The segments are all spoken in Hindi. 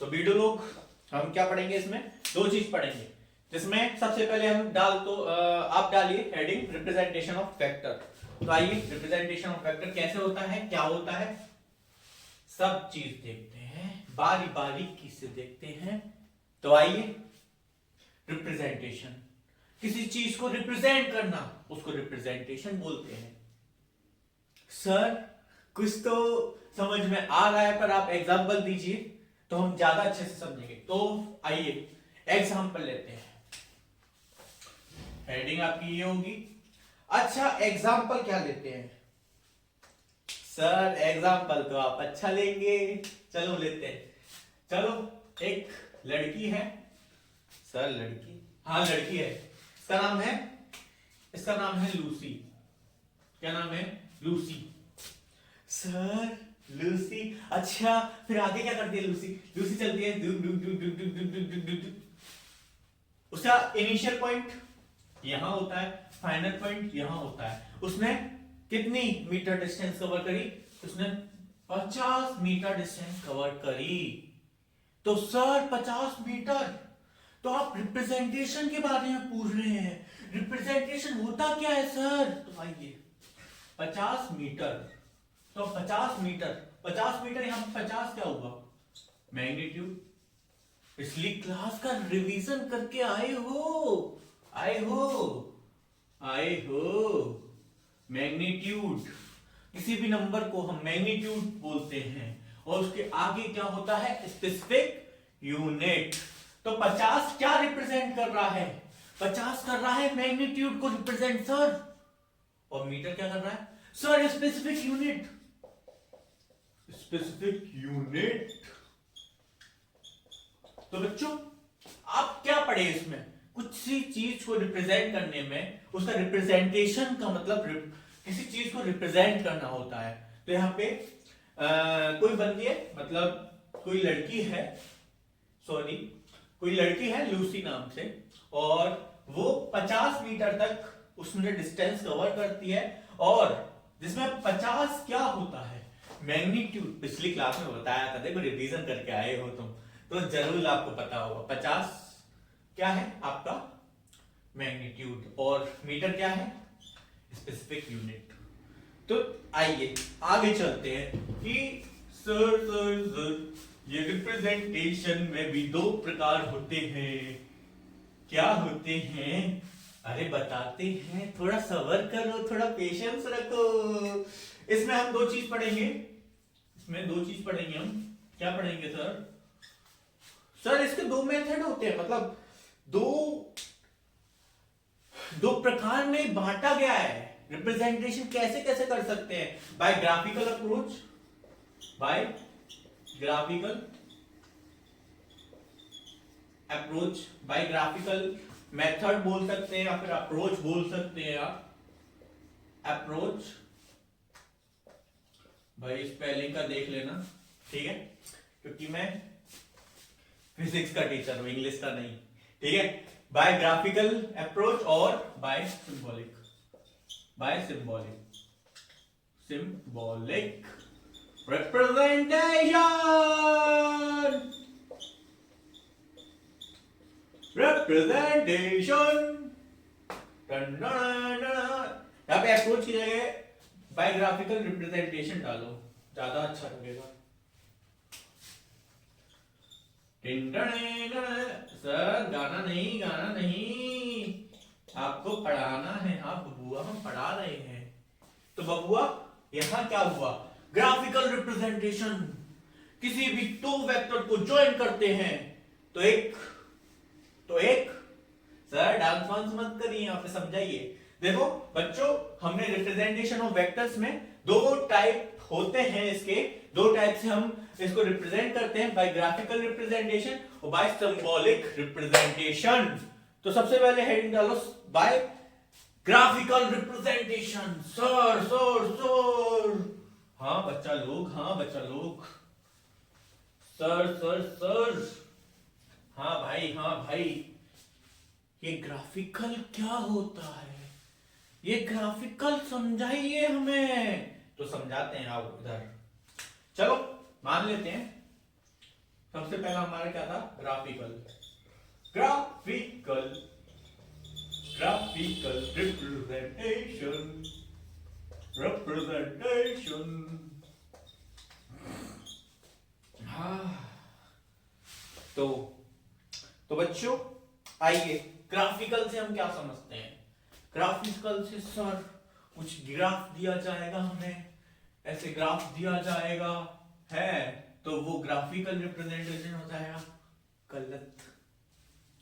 तो बीडो लोग हम क्या पढ़ेंगे इसमें, दो चीज पढ़ेंगे, जिसमें सबसे पहले हम आप डालिए हेडिंग रिप्रेजेंटेशन ऑफ वेक्टर। तो आइए रिप्रेजेंटेशन ऑफ वेक्टर कैसे होता है, क्या होता है, सब चीज देखते हैं, बारी बारीकी से देखते हैं। तो आइए, रिप्रेजेंटेशन, किसी चीज को रिप्रेजेंट करना, उसको रिप्रेजेंटेशन बोलते हैं। सर कुछ तो समझ में आ रहा है, पर आप एग्जांपल दीजिए तो हम ज्यादा अच्छे से समझेंगे। तो आइए एग्जांपल लेते हैं। हेडिंग आपकी ये होगी। अच्छा एग्जांपल क्या लेते हैं सर? एग्जांपल तो आप अच्छा लेंगे, चलो लेते हैं। चलो, एक लड़की है सर, लड़की, हाँ लड़की है, इसका नाम है लूसी। क्या नाम है? लूसी। सर लूसी, अच्छा फिर आगे क्या करती है लूसी? लूसी चलती है डुक डुक डुक डुक डुक डुक डुक डुक डुक। उसका इनिशियल पॉइंट यहां होता है, फाइनल पॉइंट यहां होता है। उसने कितनी मीटर डिस्टेंस कवर करी? उसने 50 मीटर डिस्टेंस कवर करी। तो सर 50 मीटर, तो आप रिप्रेजेंटेशन के बारे में पूछ रहे हैं, रिप्रेजेंटेशन होता क्या है सर? तो आइए, 50 मीटर, तो 50 मीटर, 50 मीटर, यहां 50 क्या हुआ? मैग्नीट्यूड। इसलिए क्लास का रिवीजन करके आए हो, आए हो, आए हो। मैग्नीट्यूड, किसी भी नंबर को हम मैग्नीट्यूड बोलते हैं, और उसके आगे क्या होता है? Specific unit. तो 50 क्या रिप्रेजेंट कर रहा है? 50 कर रहा है मैग्नीट्यूड को रिप्रेजेंट सर, और मीटर क्या कर रहा है sir? Specific unit, specific unit. तो बच्चों आप क्या पढ़े इसमें? कुछ सी चीज को रिप्रेजेंट करने में उसका रिप्रेजेंटेशन का मतलब किसी चीज को रिप्रेजेंट करना होता है। तो यहाँ पे कोई बंदी है, मतलब कोई लड़की है, सॉरी कोई लड़की है लूसी नाम से, और वो 50 मीटर तक उसने डिस्टेंस कवर करती है, और जिसमें 50 क्या होता है? मैग्नीट्यूड। पिछली क्लास में बताया था, देखो रिवीजन करके आए हो तुम तो जरूर आपको पता होगा। 50 क्या है आपका? मैग्नीट्यूड, और मीटर क्या है? Specific unit. तो आइए आगे चलते हैं कि सर ये रिप्रेजेंटेशन में भी दो प्रकार होते हैं। क्या होते हैं? अरे बताते हैं, थोड़ा सब्र करो, थोड़ा पेशेंस रखो। इसमें हम दो चीज पढ़ेंगे, इसमें दो चीज पढ़ेंगे हम। क्या पढ़ेंगे सर? सर इसके दो मेथड होते हैं, मतलब दो प्रकार में बांटा गया है। रिप्रेजेंटेशन कैसे कैसे कर सकते हैं? By graphical approach, by graphical approach, by graphical method बोल सकते हैं, या फिर अप्रोच बोल सकते हैं आप। अप्रोच, भाई स्पेलिंग का देख लेना, ठीक है, क्योंकि मैं फिजिक्स का टीचर हूं, इंग्लिश का नहीं, ठीक है। बाय ग्राफिकल अप्रोच और by symbolic, by symbolic, symbolic representation, representation. यहां पे अप्रोच की जगह बाय ग्राफिकल रिप्रेजेंटेशन डालो, ज्यादा अच्छा लगेगा। सर गाना नहीं, गाना नहीं, आपको पढ़ाना है। हाँ बबुआ, हम पढ़ा रहे हैं। तो बबुआ यहां क्या हुआ? ग्राफिकल रिप्रेजेंटेशन, किसी भी दो वेक्टर को ज्वाइन करते हैं तो एक सर डांस वांस मत करिए, यहाँ पे समझाइए। देखो बच्चों, हमने रिप्रेजेंटेशन ऑफ वेक्टर्स में दो टाइप होते हैं, इसके दो टाइप से हम इसको रिप्रेजेंट करते हैं, बाय ग्राफिकल रिप्रेजेंटेशन और बाय सिंबॉलिक रिप्रेजेंटेशन। तो सबसे पहले हेडिंग डालो by graphical representation. Sir sir sir, हाँ बच्चा लोग, हाँ बच्चा लोग, सर सर सर, हाँ भाई, हाँ भाई, ये ग्राफिकल क्या होता है? ये ग्राफिकल समझाइए हमें। तो समझाते हैं, आओ इधर, चलो मान लेते हैं सबसे पहला हमारा क्या था, graphical. Graphical graphical representation, representation. हाँ, तो बच्चों आइए, ग्राफिकल से हम क्या समझते हैं। ग्राफिकल से सर कुछ ग्राफ दिया जाएगा हमें, ऐसे ग्राफ दिया जाएगा है, तो वो ग्राफिकल रिप्रेजेंटेशन हो जाएगा। गलत,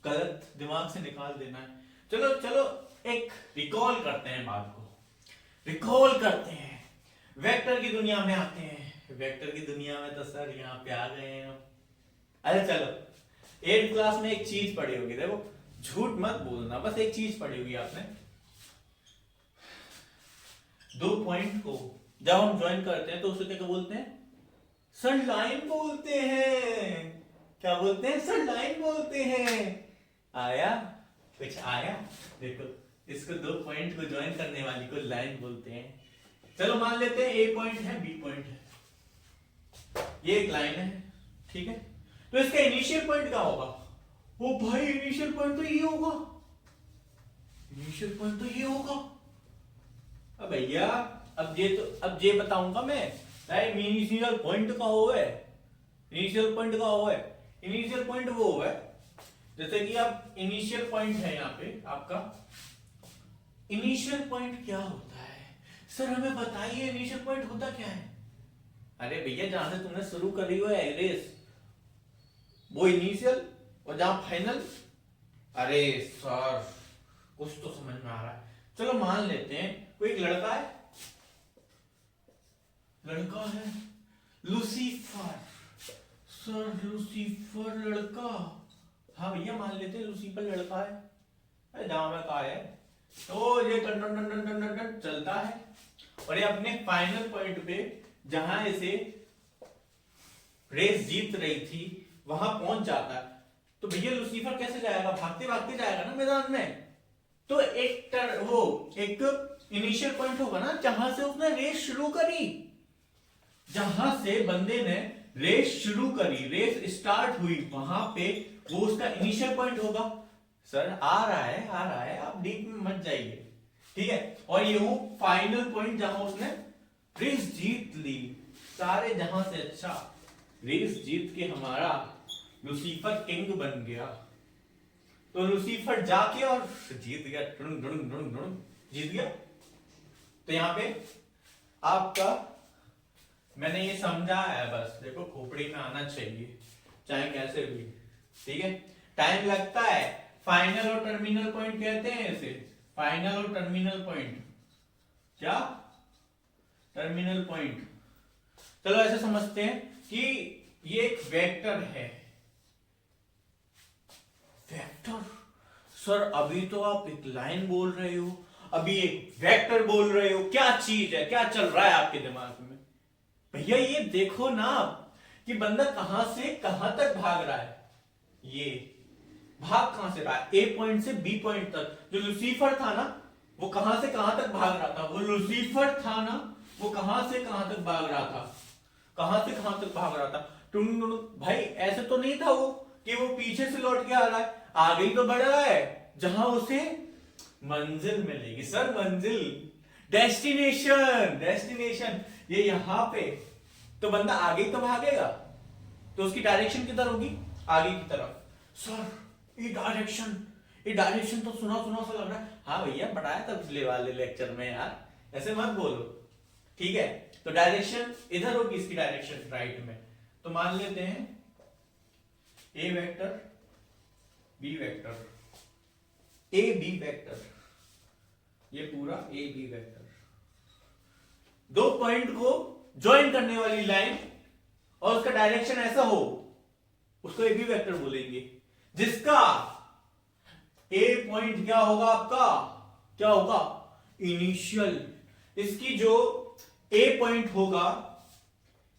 गलत, दिमाग से निकाल देना है। चलो चलो एक रिकॉल करते हैं बात को, रिकॉल करते हैं, वेक्टर की दुनिया में आते हैं। वेक्टर की दुनिया में तो सर यहाँ पे आ गए हैं। अरे चलो, 8th क्लास में एक चीज पढ़ी होगी, देखो झूठ मत बोलना, बस एक चीज पढ़ी होगी आपने। 2 पॉइंट को जब हम ज्वाइन करते हैं तो उसे क्या बोलते हैं, सर लाइन बोलते हैं। क्या बोलते हैं, सर लाइन बोलते हैं। आया, कुछ आया, देखो इसको 2 पॉइंट को ज्वाइन करने वाली को लाइन बोलते हैं। चलो मान लेते हैं ए पॉइंट है, बी पॉइंट है, ये एक लाइन है, ठीक है। तो इसका इनिशियल पॉइंट क्या होगा, ओ भाई इनिशियल पॉइंट तो ये होगा, इनिशियल पॉइंट तो ये होगा। अब भैया अब ये बताऊंगा मैं, इनिशियल पॉइंट का हो है, इनिशियल पॉइंट का हो है। इनिशियल पॉइंट वो है, जैसे कि अब इनिशियल पॉइंट है यहाँ पे आपका, इनिशियल पॉइंट क्या होता है सर, हमें बताइए इनिशियल पॉइंट होता क्या है। अरे भैया जहां से तुमने शुरू करी हो रेस, वो इनिशियल, और जहां फाइनल। अरे सर कुछ तो समझ में आ रहा है। चलो मान लेते हैं कोई एक लड़का है, लड़का है लूसीफर, सर लूसीफर लड़का, हाँ भैया मान लेते हैं लूसीफर लड़का है। अरे जहां में कहा है तो ये टन टन टन टन टन टन चलता है, और ये अपने फाइनल पॉइंट पे जहां इसे रेस जीत रही थी वहां पहुंच जाता है। तो भैया लूसीफर कैसे जाएगा, भागते भागते जाएगा ना मैदान में। तो एक इनिशियल पॉइंट होगा ना, जहां से उसने रेस शुरू करी, जहां से बंदे ने रेस शुरू करी, रेस स्टार्ट हुई, वहां पे वो उसका इनिशियल पॉइंट होगा। सर आ रहा है, आप डीप में मत जाइए, ठीक है। और ये वो फाइनल पॉइंट जहां उसने रेस जीत ली, सारे जहां से अच्छा रेस जीत के हमारा लूसीफर किंग बन गया। तो लूसीफर जाके और जीत गया, जीत गया। तो यहां पे आपका मैंने ये समझा है, बस देखो खोपड़ी में आना चाहिए, चाहे कैसे भी, ठीक है। टाइम लगता है, फाइनल और टर्मिनल पॉइंट कहते हैं इसे, फाइनल और टर्मिनल पॉइंट, क्या, टर्मिनल पॉइंट। चलो ऐसे समझते हैं कि ये एक वेक्टर है, वेक्टर। सर अभी तो आप एक लाइन बोल रहे हो, अभी एक वेक्टर बोल रहे हो, क्या चीज है, क्या चल रहा है आपके दिमाग में। भैया ये देखो ना कि बंदा कहां से कहां तक भाग रहा है, ये भाग कहां से रहा है, ए पॉइंट से बी पॉइंट तक। जो लूसीफर था ना वो कहां से कहां तक भाग रहा था, वो लूसीफर था ना वो कहां से कहां तक भाग रहा था, कहां से कहां तक भाग रहा था। भाई ऐसे तो नहीं था वो कि वो पीछे से लौट के आ रहा है, आगे ही तो बढ़ रहा है जहां उसे मंजिल मिलेगी। सर मंजिल, डेस्टिनेशन, डेस्टिनेशन ये यहां पे, तो बंदा आगे ही तो भागेगा, तो उसकी डायरेक्शन किधर होगी, आगे की तरफ। सर ये डायरेक्शन तो सुना सुना सा लग रहा है। हाँ भैया पढ़ाया था पिछले वाले लेक्चर में यार, ऐसे मत बोलो, ठीक है। तो डायरेक्शन इधर होगी, इसकी डायरेक्शन राइट में। तो मान लेते हैं A vector, B vector, A B vector, ये पूरा ए बी वेक्टर, 2 पॉइंट को ज्वाइन करने वाली लाइन और उसका डायरेक्शन ऐसा हो, उसको ए बी वेक्टर बोलेंगे। जिसका ए पॉइंट क्या होगा आपका, क्या होगा, इनिशियल। इसकी जो ए पॉइंट होगा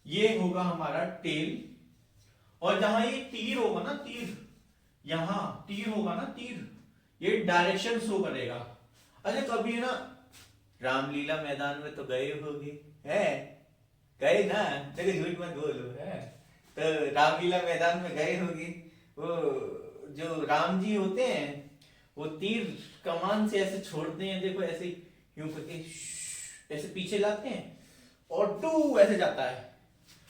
ये होगा हमारा टेल, और जहां ये तीर होगा ना, तीर, यहां तीर होगा ना, तीर, ये डायरेक्शन शो करेगा। अच्छा कभी ना रामलीला मैदान में तो गए होगे, है गए ना, देखो झूठ मत बोलो, है तो रामलीला मैदान में गए होगे, वो जो राम जी होते हैं वो तीर कमान से ऐसे छोड़ते हैं, देखो ऐसे यूं करके ऐसे पीछे लाते हैं और टू ऐसे जाता है।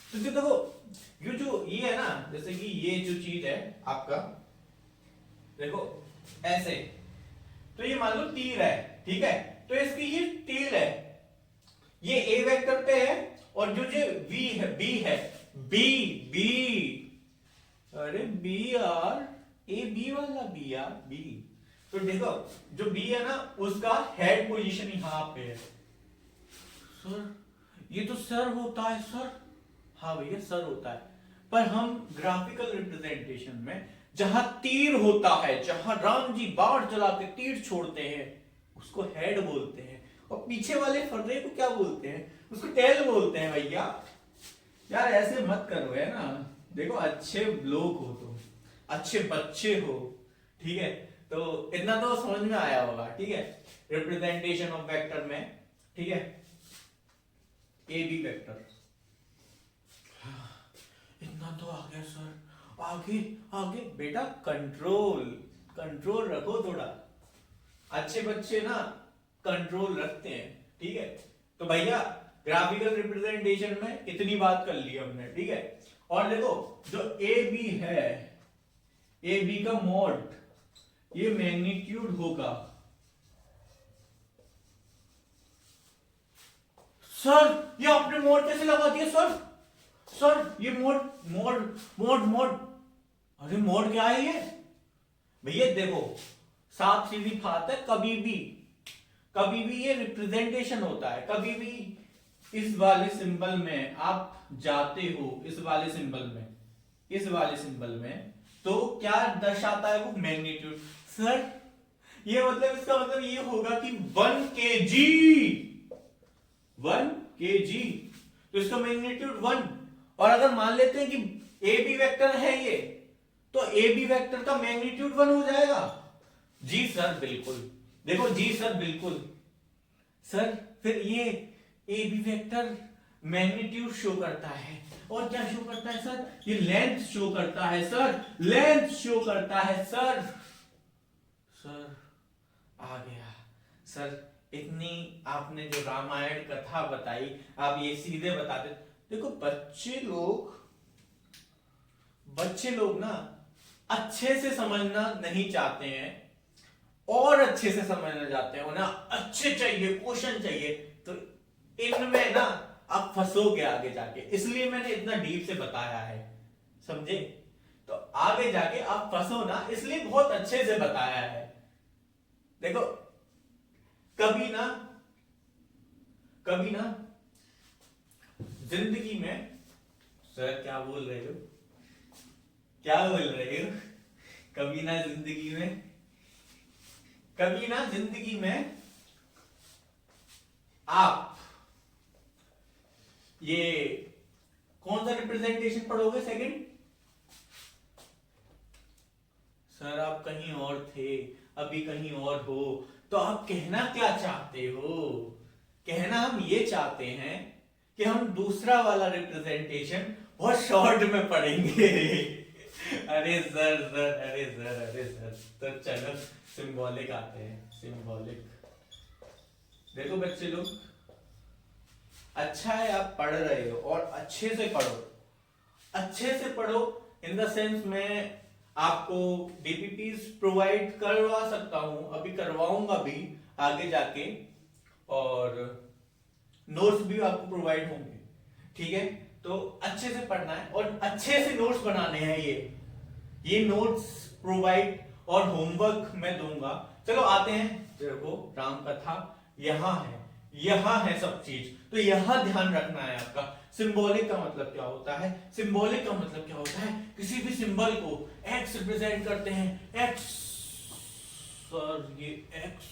तो देखो ये जो ये है ना, जैसे कि ये जो चीज है आपका, देखो ऐसे, तो ये मान लो तीर है, ठीक है, तो इसकी ये तीर है, ये ए वेक्टर पे है, और जो वी है, बी है, बी बी अरे बी आर ए बी वाला बी आर बी, तो देखो जो बी है ना उसका हेड पोजीशन यहां पे है। सर ये तो सर होता है सर, हाँ भैया सर होता है, पर हम ग्राफिकल रिप्रेजेंटेशन में जहां तीर होता है, जहां राम जी बाण चला के तीर छोड़ते हैं उसको हेड बोलते हैं, और पीछे वाले फर्रे को क्या बोलते हैं, उसको टेल बोलते हैं भैया। यार ऐसे मत करो है ना, देखो अच्छे लोग हो तुम, अच्छे बच्चे हो, ठीक है, तो इतना तो समझ में आया होगा, ठीक है, रिप्रेजेंटेशन ऑफ वेक्टर में, ठीक है, ए बी वेक्टर, इतना तो आ गया सर, आगे आगे बेटा कंट्रोल कंट्रोल रखो थोड़ा, अच्छे बच्चे ना कंट्रोल रखते हैं, ठीक है। तो भैया ग्राफिकल रिप्रेजेंटेशन में इतनी बात कर ली हमने, ठीक है, और देखो जो ए बी है, ए बी का मोड, ये मैग्नीट्यूड होगा, सर ये आपने मोड कैसे लगा दिया सर, सर ये मोड मोड मोड मोड, अरे मोड क्या है ये भैया, देखो साफ सीधी बात है, कभी भी ये रिप्रेजेंटेशन होता है, कभी भी इस वाले सिंबल में आप जाते हो, इस वाले सिंबल में, इस वाले सिंबल में, तो क्या दर्शाता है वो मैग्नीट्यूड। सर ये मतलब इसका मतलब ये होगा कि 1 kg, तो इसका मैग्नीट्यूड 1, और अगर मान लेते हैं कि ए बी वेक्टर है ये, तो ए बी वेक्टर का मैग्नीट्यूड 1 हो जाएगा। जी सर बिल्कुल, देखो जी सर बिल्कुल सर, फिर ये A B vector magnitude show करता है, और क्या शो करता है सर, ये लेंथ शो करता है सर, लेंथ शो करता है सर, सर आ गया सर, इतनी आपने जो रामायण कथा बताई, आप ये सीधे बताते, देखो बच्चे लोग ना अच्छे से समझना नहीं चाहते हैं, और अच्छे से समझना चाहते हैं, उन्हें अच्छे चाहिए, क्वेश्चन चाहिए, तो इनमें ना आप फंसोगे आगे जाके, इसलिए मैंने इतना डीप से बताया है, समझे, तो आगे जाके आप फंसो ना, इसलिए बहुत अच्छे से बताया है। देखो कभी ना जिंदगी में, सर क्या बोल रहे हो, कभी ना जिंदगी में आप ये कौन सा रिप्रेजेंटेशन पढ़ोगे, सेकंड, सर आप कहीं और थे, अभी कहीं और हो, तो आप कहना क्या चाहते हो, कहना हम ये चाहते हैं कि हम दूसरा वाला रिप्रेजेंटेशन बहुत शॉर्ट में पढ़ेंगे। अरे सर, तो चलो सिंबॉलिक आते हैं, सिंबॉलिक, देखो बच्चे लोग अच्छा है आप पढ़ रहे हो, और अच्छे से पढ़ो इन द सेंस में आपको डीपीपीस प्रोवाइड करवा सकता हूं, अभी करवाऊंगा भी आगे जाके, और नोट्स भी आपको प्रोवाइड होंगे, ठीक है, तो अच्छे से पढ़ना है और अच्छे से नोट्स बनाने हैं, ये नोट्स प्रोवाइड और होमवर्क मैं दूंगा। चलो आते हैं, देखो राम कथा यहां है सब चीज, तो यहां ध्यान रखना है आपका। सिंबॉलिक का मतलब क्या होता है, किसी भी सिंबल को एक्स रिप्रेजेंट करते हैं, एक्स, सर ये X,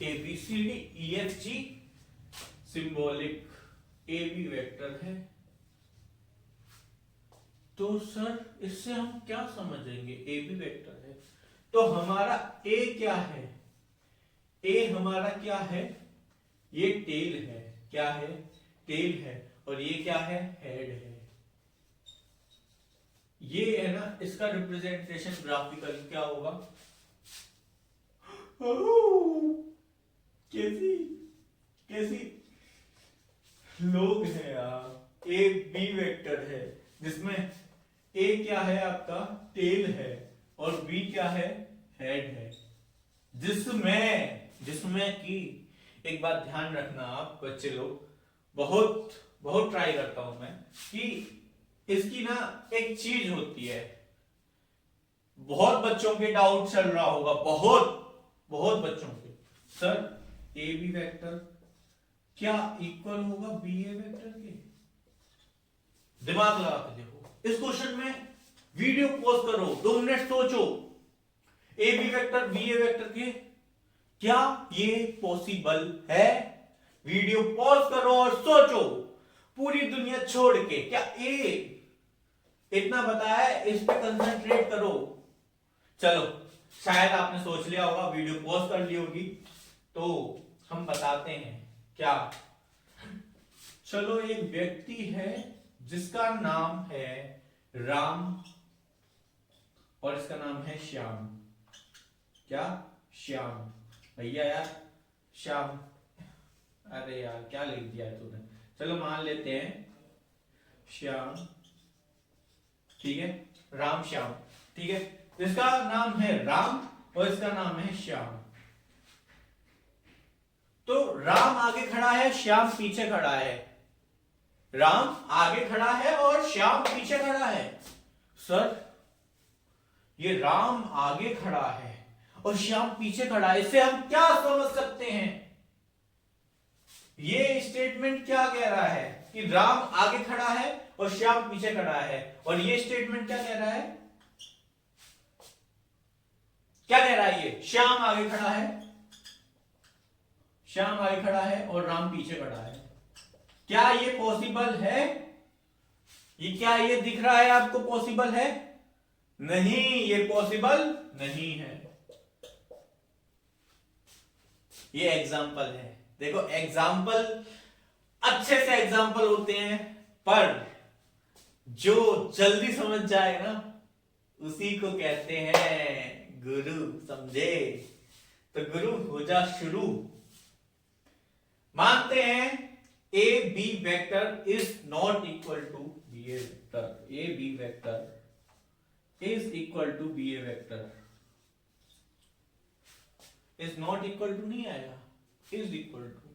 ABCD EFG symbolic A B vector है, तो सर इससे हम क्या समझेंगे, ए बी वेक्टर है, तो हमारा ए क्या है, हमारा क्या है, ये टेल है, क्या है, टेल है, और ये क्या है, हेड है, है ना, इसका रिप्रेजेंटेशन ग्राफिकल क्या होगा? कैसी कैसी लोग हैं यार। ए बी वेक्टर है जिसमें ए क्या है आपका टेल है और बी क्या है हेड है, जिसमें कि एक बात ध्यान रखना आप बच्चे लोग, बहुत बहुत ट्राई करता हूं मैं कि इसकी ना एक चीज होती है, बहुत बच्चों के डाउट चल रहा होगा, बहुत बहुत बच्चों के, सर ए बी वेक्टर क्या इक्वल होगा बी ए वेक्टर के? दिमाग लगा के देखो इस क्वेश्चन में, वीडियो पॉज करो, 2 मिनट सोचो, A B vector B A vector के क्या ये पॉसिबल है? वीडियो पॉज करो और सोचो, पूरी दुनिया छोड़ के, क्या ए इतना बताया है, इस पे कंसंट्रेट करो। चलो शायद आपने सोच लिया होगा, वीडियो पॉज कर ली होगी, तो हम बताते हैं क्या। चलो एक व्यक्ति है जिसका नाम है राम और इसका नाम है श्याम। क्या? श्याम। भैया यार श्याम, अरे यार क्या लिख दिया है तूने। चलो मान लेते हैं श्याम, ठीक है, राम श्याम, ठीक है, इसका नाम है राम और इसका नाम है श्याम। तो राम आगे खड़ा है, श्याम पीछे खड़ा है, राम आगे खड़ा है और श्याम पीछे खड़ा है। सर ये राम आगे खड़ा है और श्याम पीछे खड़ा है, इससे हम क्या समझ सकते हैं? ये स्टेटमेंट क्या कह रहा है कि राम आगे खड़ा है और श्याम पीछे खड़ा है, और ये स्टेटमेंट क्या कह रहा है? क्या कह रहा है ये? श्याम आगे खड़ा है, श्याम आगे खड़ा है और राम पीछे खड़ा है। क्या ये पॉसिबल है? ये क्या ये दिख रहा है आपको पॉसिबल है? नहीं, ये पॉसिबल नहीं है। ये एग्जाम्पल है, देखो एग्जाम्पल अच्छे से एग्जाम्पल होते हैं, पर जो जल्दी समझ जाए ना उसी को कहते हैं गुरु, समझे? तो गुरु हो जा शुरू। मानते हैं A B vector is not equal to B A vector, A B vector is equal to B A vector, is not equal to नहीं आएगा, इज इक्वल टू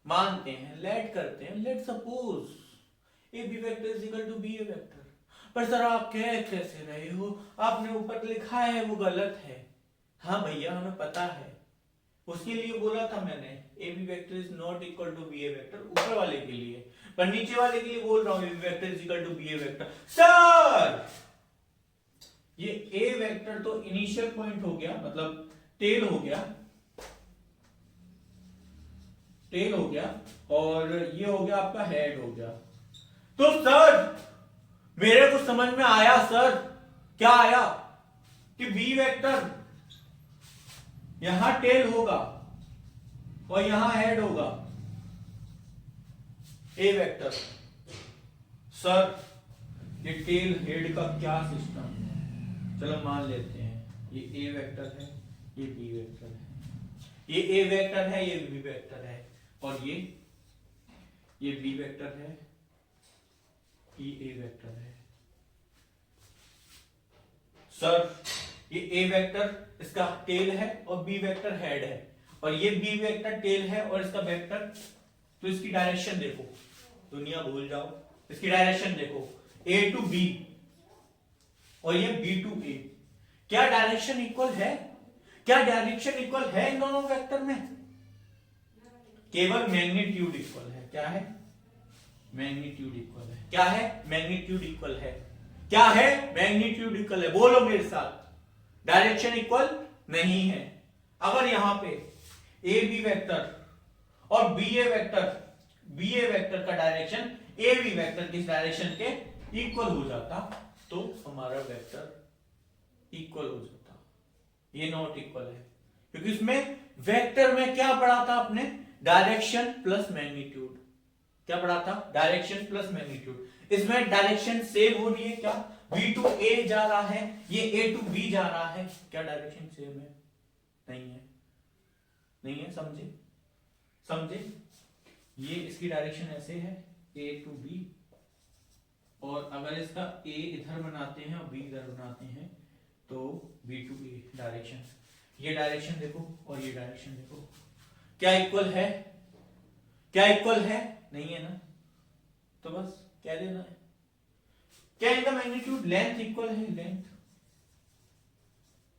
मानते हैं, लेट करते हैं, let suppose A B vector is equal to B A vector. पर सर आप कह कैसे रहे हो, आपने ऊपर लिखा है वो गलत है। हाँ भैया हमें पता है, उसके लिए बोला था मैंने A B vector is not equal to B A vector, ऊपर वाले के लिए, पर नीचे वाले के लिए बोल रहा हूं A B vector is equal to B A vector. Sir ये ए वेक्टर तो इनिशियल पॉइंट हो गया, मतलब टेल हो गया, टेल हो गया, और ये हो गया आपका हेड हो गया। तो सर मेरे को समझ में आया सर, क्या आया कि बी वेक्टर यहां टेल होगा और यहां हेड होगा, ए वेक्टर। सर ये टेल हेड का क्या सिस्टम है? चलो मान लेते हैं ये ए वेक्टर है, ये बी वेक्टर है, ये ए वेक्टर है, ये बी वेक्टर है, और ये बी वेक्टर है, ये ए वेक्टर है। सर ये ए वेक्टर इसका टेल है और बी वेक्टर हेड है, और ये बी वेक्टर टेल है और इसका वेक्टर, तो इसकी डायरेक्शन देखो, दुनिया भूल जाओ, इसकी डायरेक्शन देखो, ए टू बी और ये बी टू ए। क्या डायरेक्शन इक्वल है? क्या डायरेक्शन इक्वल है इन दोनों वेक्टर में? केवल मैग्नीट्यूड इक्वल है। क्या है? मैग्नीट्यूड इक्वल है। क्या है? मैग्नीट्यूड इक्वल है। क्या है? मैग्नीट्यूड इक्वल है। बोलो मेरे साथ, डायरेक्शन इक्वल नहीं है। अगर यहां पे ए बी वेक्टर और बी ए वेक्टर का डायरेक्शन ए बी वेक्टर की डायरेक्शन के इक्वल हो जाता तो हमारा वेक्टर इक्वल हो जाता। ये नॉट इक्वल है क्योंकि इसमें वेक्टर में क्या पढ़ा था आपने? Direction plus magnitude. क्या पढ़ा था? Direction plus magnitude. इसमें डायरेक्शन सेम हो रही है क्या? B टू A जा रहा है, ये A टू B जा रहा है, क्या डायरेक्शन सेम है? नहीं है, नहीं है, समझे समझे? ये इसकी डायरेक्शन ऐसे है A टू B, और अगर इसका A इधर बनाते हैं और B इधर बनाते हैं तो B टू A डायरेक्शन, ये डायरेक्शन देखो और ये डायरेक्शन देखो, क्या इक्वल है? क्या इक्वल है? नहीं है ना, तो बस क्या देना है? क्या इनका मैग्नीट्यूड लेंथ इक्वल है?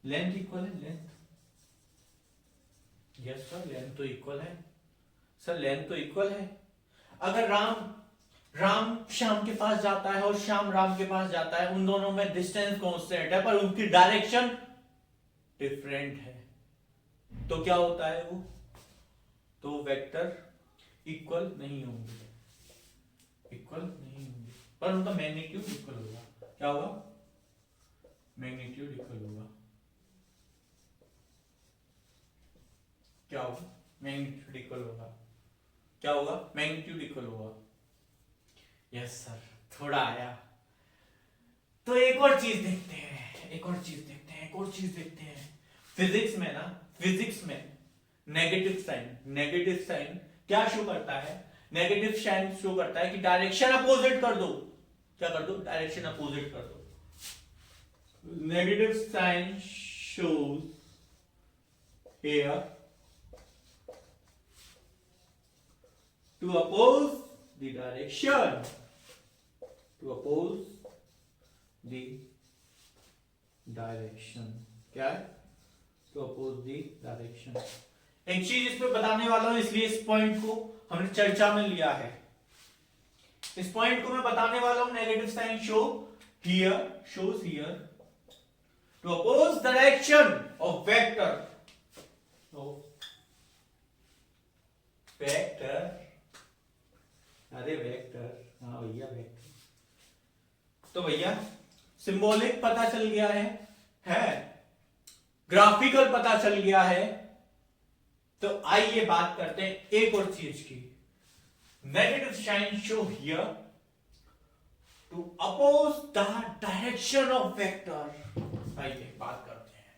लेंथ इक्वल है, लेंथ। यस सर, लेंथ तो इक्वल है सर, लेंथ तो इक्वल है। अगर राम श्याम के पास जाता है और श्याम राम के पास जाता है, उन दोनों में डिस्टेंस कांस्टेंट है पर उनकी डायरेक्शन डिफरेंट है, तो क्या होता है वो? तो वेक्टर इक्वल नहीं होंगे, इक्वल नहीं होंगे, पर उनका मैग्नीट्यूड इक्वल होगा। क्या होगा? मैग्नीट्यूड इक्वल होगा। क्या होगा? मैग्नीट्यूड इक्वल होगा। क्या होगा? मैग्नीट्यूड इक्वल होगा। यस सर, थोड़ा आया। तो एक और चीज देखते हैं, एक और चीज देखते हैं, एक और चीज देखते हैं। फिजिक्स में ना, फिजिक्स में नेगेटिव साइन क्या शो करता है? नेगेटिव साइन शो करता है कि डायरेक्शन अपोजिट कर दो। क्या कर दो? डायरेक्शन अपोजिट कर दो। Negative sign shows here to oppose the direction, to oppose the direction, क्या है? to oppose the direction। एक चीज इस पे बताने वाला हूं, इसलिए इस पॉइंट को हमने चर्चा में लिया है। इस पॉइंट को मैं बताने वाला हूं, negative sign show here, shows here to oppose direction of vector, अरे वेक्टर, हाँ भैया वेक्टर। तो भैया सिंबॉलिक पता चल गया है ग्राफिकल पता चल गया है, तो आइए बात करते हैं एक और चीज की। Negative sign show here to oppose the direction of vector. आइए बात करते हैं।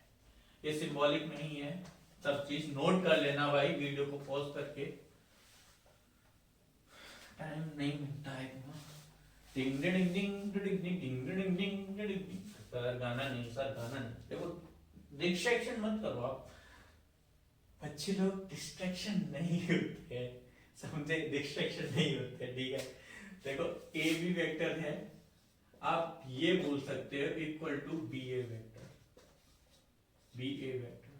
ये सिंबॉलिक नहीं है, सब चीज नोट कर लेना भाई, वीडियो को पॉज करके। टाइम नहीं मिलता है ना। डिंग डिंग डिंग डिंग डिंग डिंग डिंग डिंग डिंग। सर गाना नहीं, सर गाना नहीं। देखो डिस्ट्रैक्शन मत करो आप, बच्चे लोग डिस्ट्रैक्शन नहीं होते हैं, समझे? डिस्ट्रैक्शन नहीं होते, ठीक है? देखो ए बी वेक्टर है, आप ये बोल सकते हो equal to B A vector, B A vector.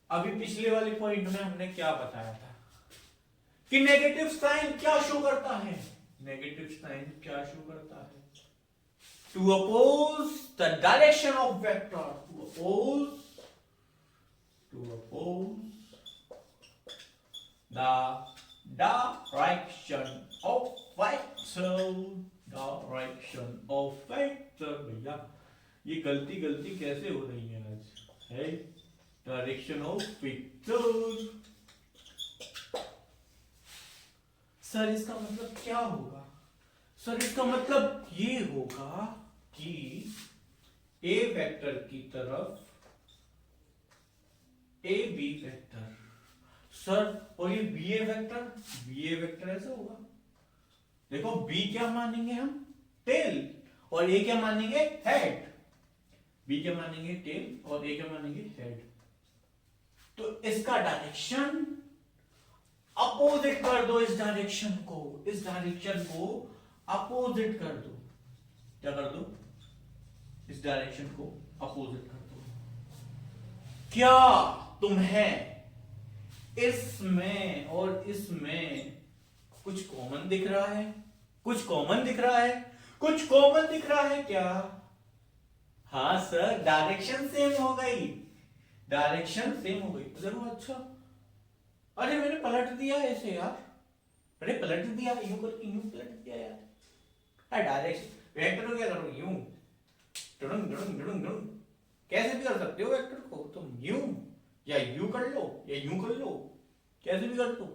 अभी पिछले वाले पॉइंट में हमने क्या बताया था कि नेगेटिव साइन क्या शो करता है? नेगेटिव साइन क्या शो करता है? To oppose the direction of vector, to oppose the direction of vector, direction of vector. भैया ये गलती कैसे हो रही है आज? है डायरेक्शन ऑफ वेक्टर। सर इसका मतलब क्या होगा? सर इसका मतलब ये होगा कि ए वेक्टर की तरफ ए बी वेक्टर, सर, और ये बी ए वेक्टर ऐसा होगा। देखो बी क्या मानेंगे हम? टेल, और ए क्या मानेंगे? हेड। बी क्या मानेंगे? टेल, और ए क्या मानेंगे? हेड। तो इसका डायरेक्शन अपोजिट कर दो, इस डायरेक्शन को अपोजिट कर दो। क्या कर दो? इस डायरेक्शन को अपोजिट कर दो। क्या तुम्हें इसमें और इसमें कुछ कॉमन दिख रहा है? कुछ कॉमन दिख रहा है क्या? हाँ सर, डायरेक्शन सेम हो गई, जरूर। अच्छा, अरे मैंने पलट दिया ऐसे यार, पलट दिया यूं करके, यूं पलट दिया यार। डायरेक्शन वेक्टर को क्या करो? यूं कैसे भी कर सकते हो वेक्टर को तुम, यूं या यूं कर लो या यूं कर लो, कैसे भी कर लो,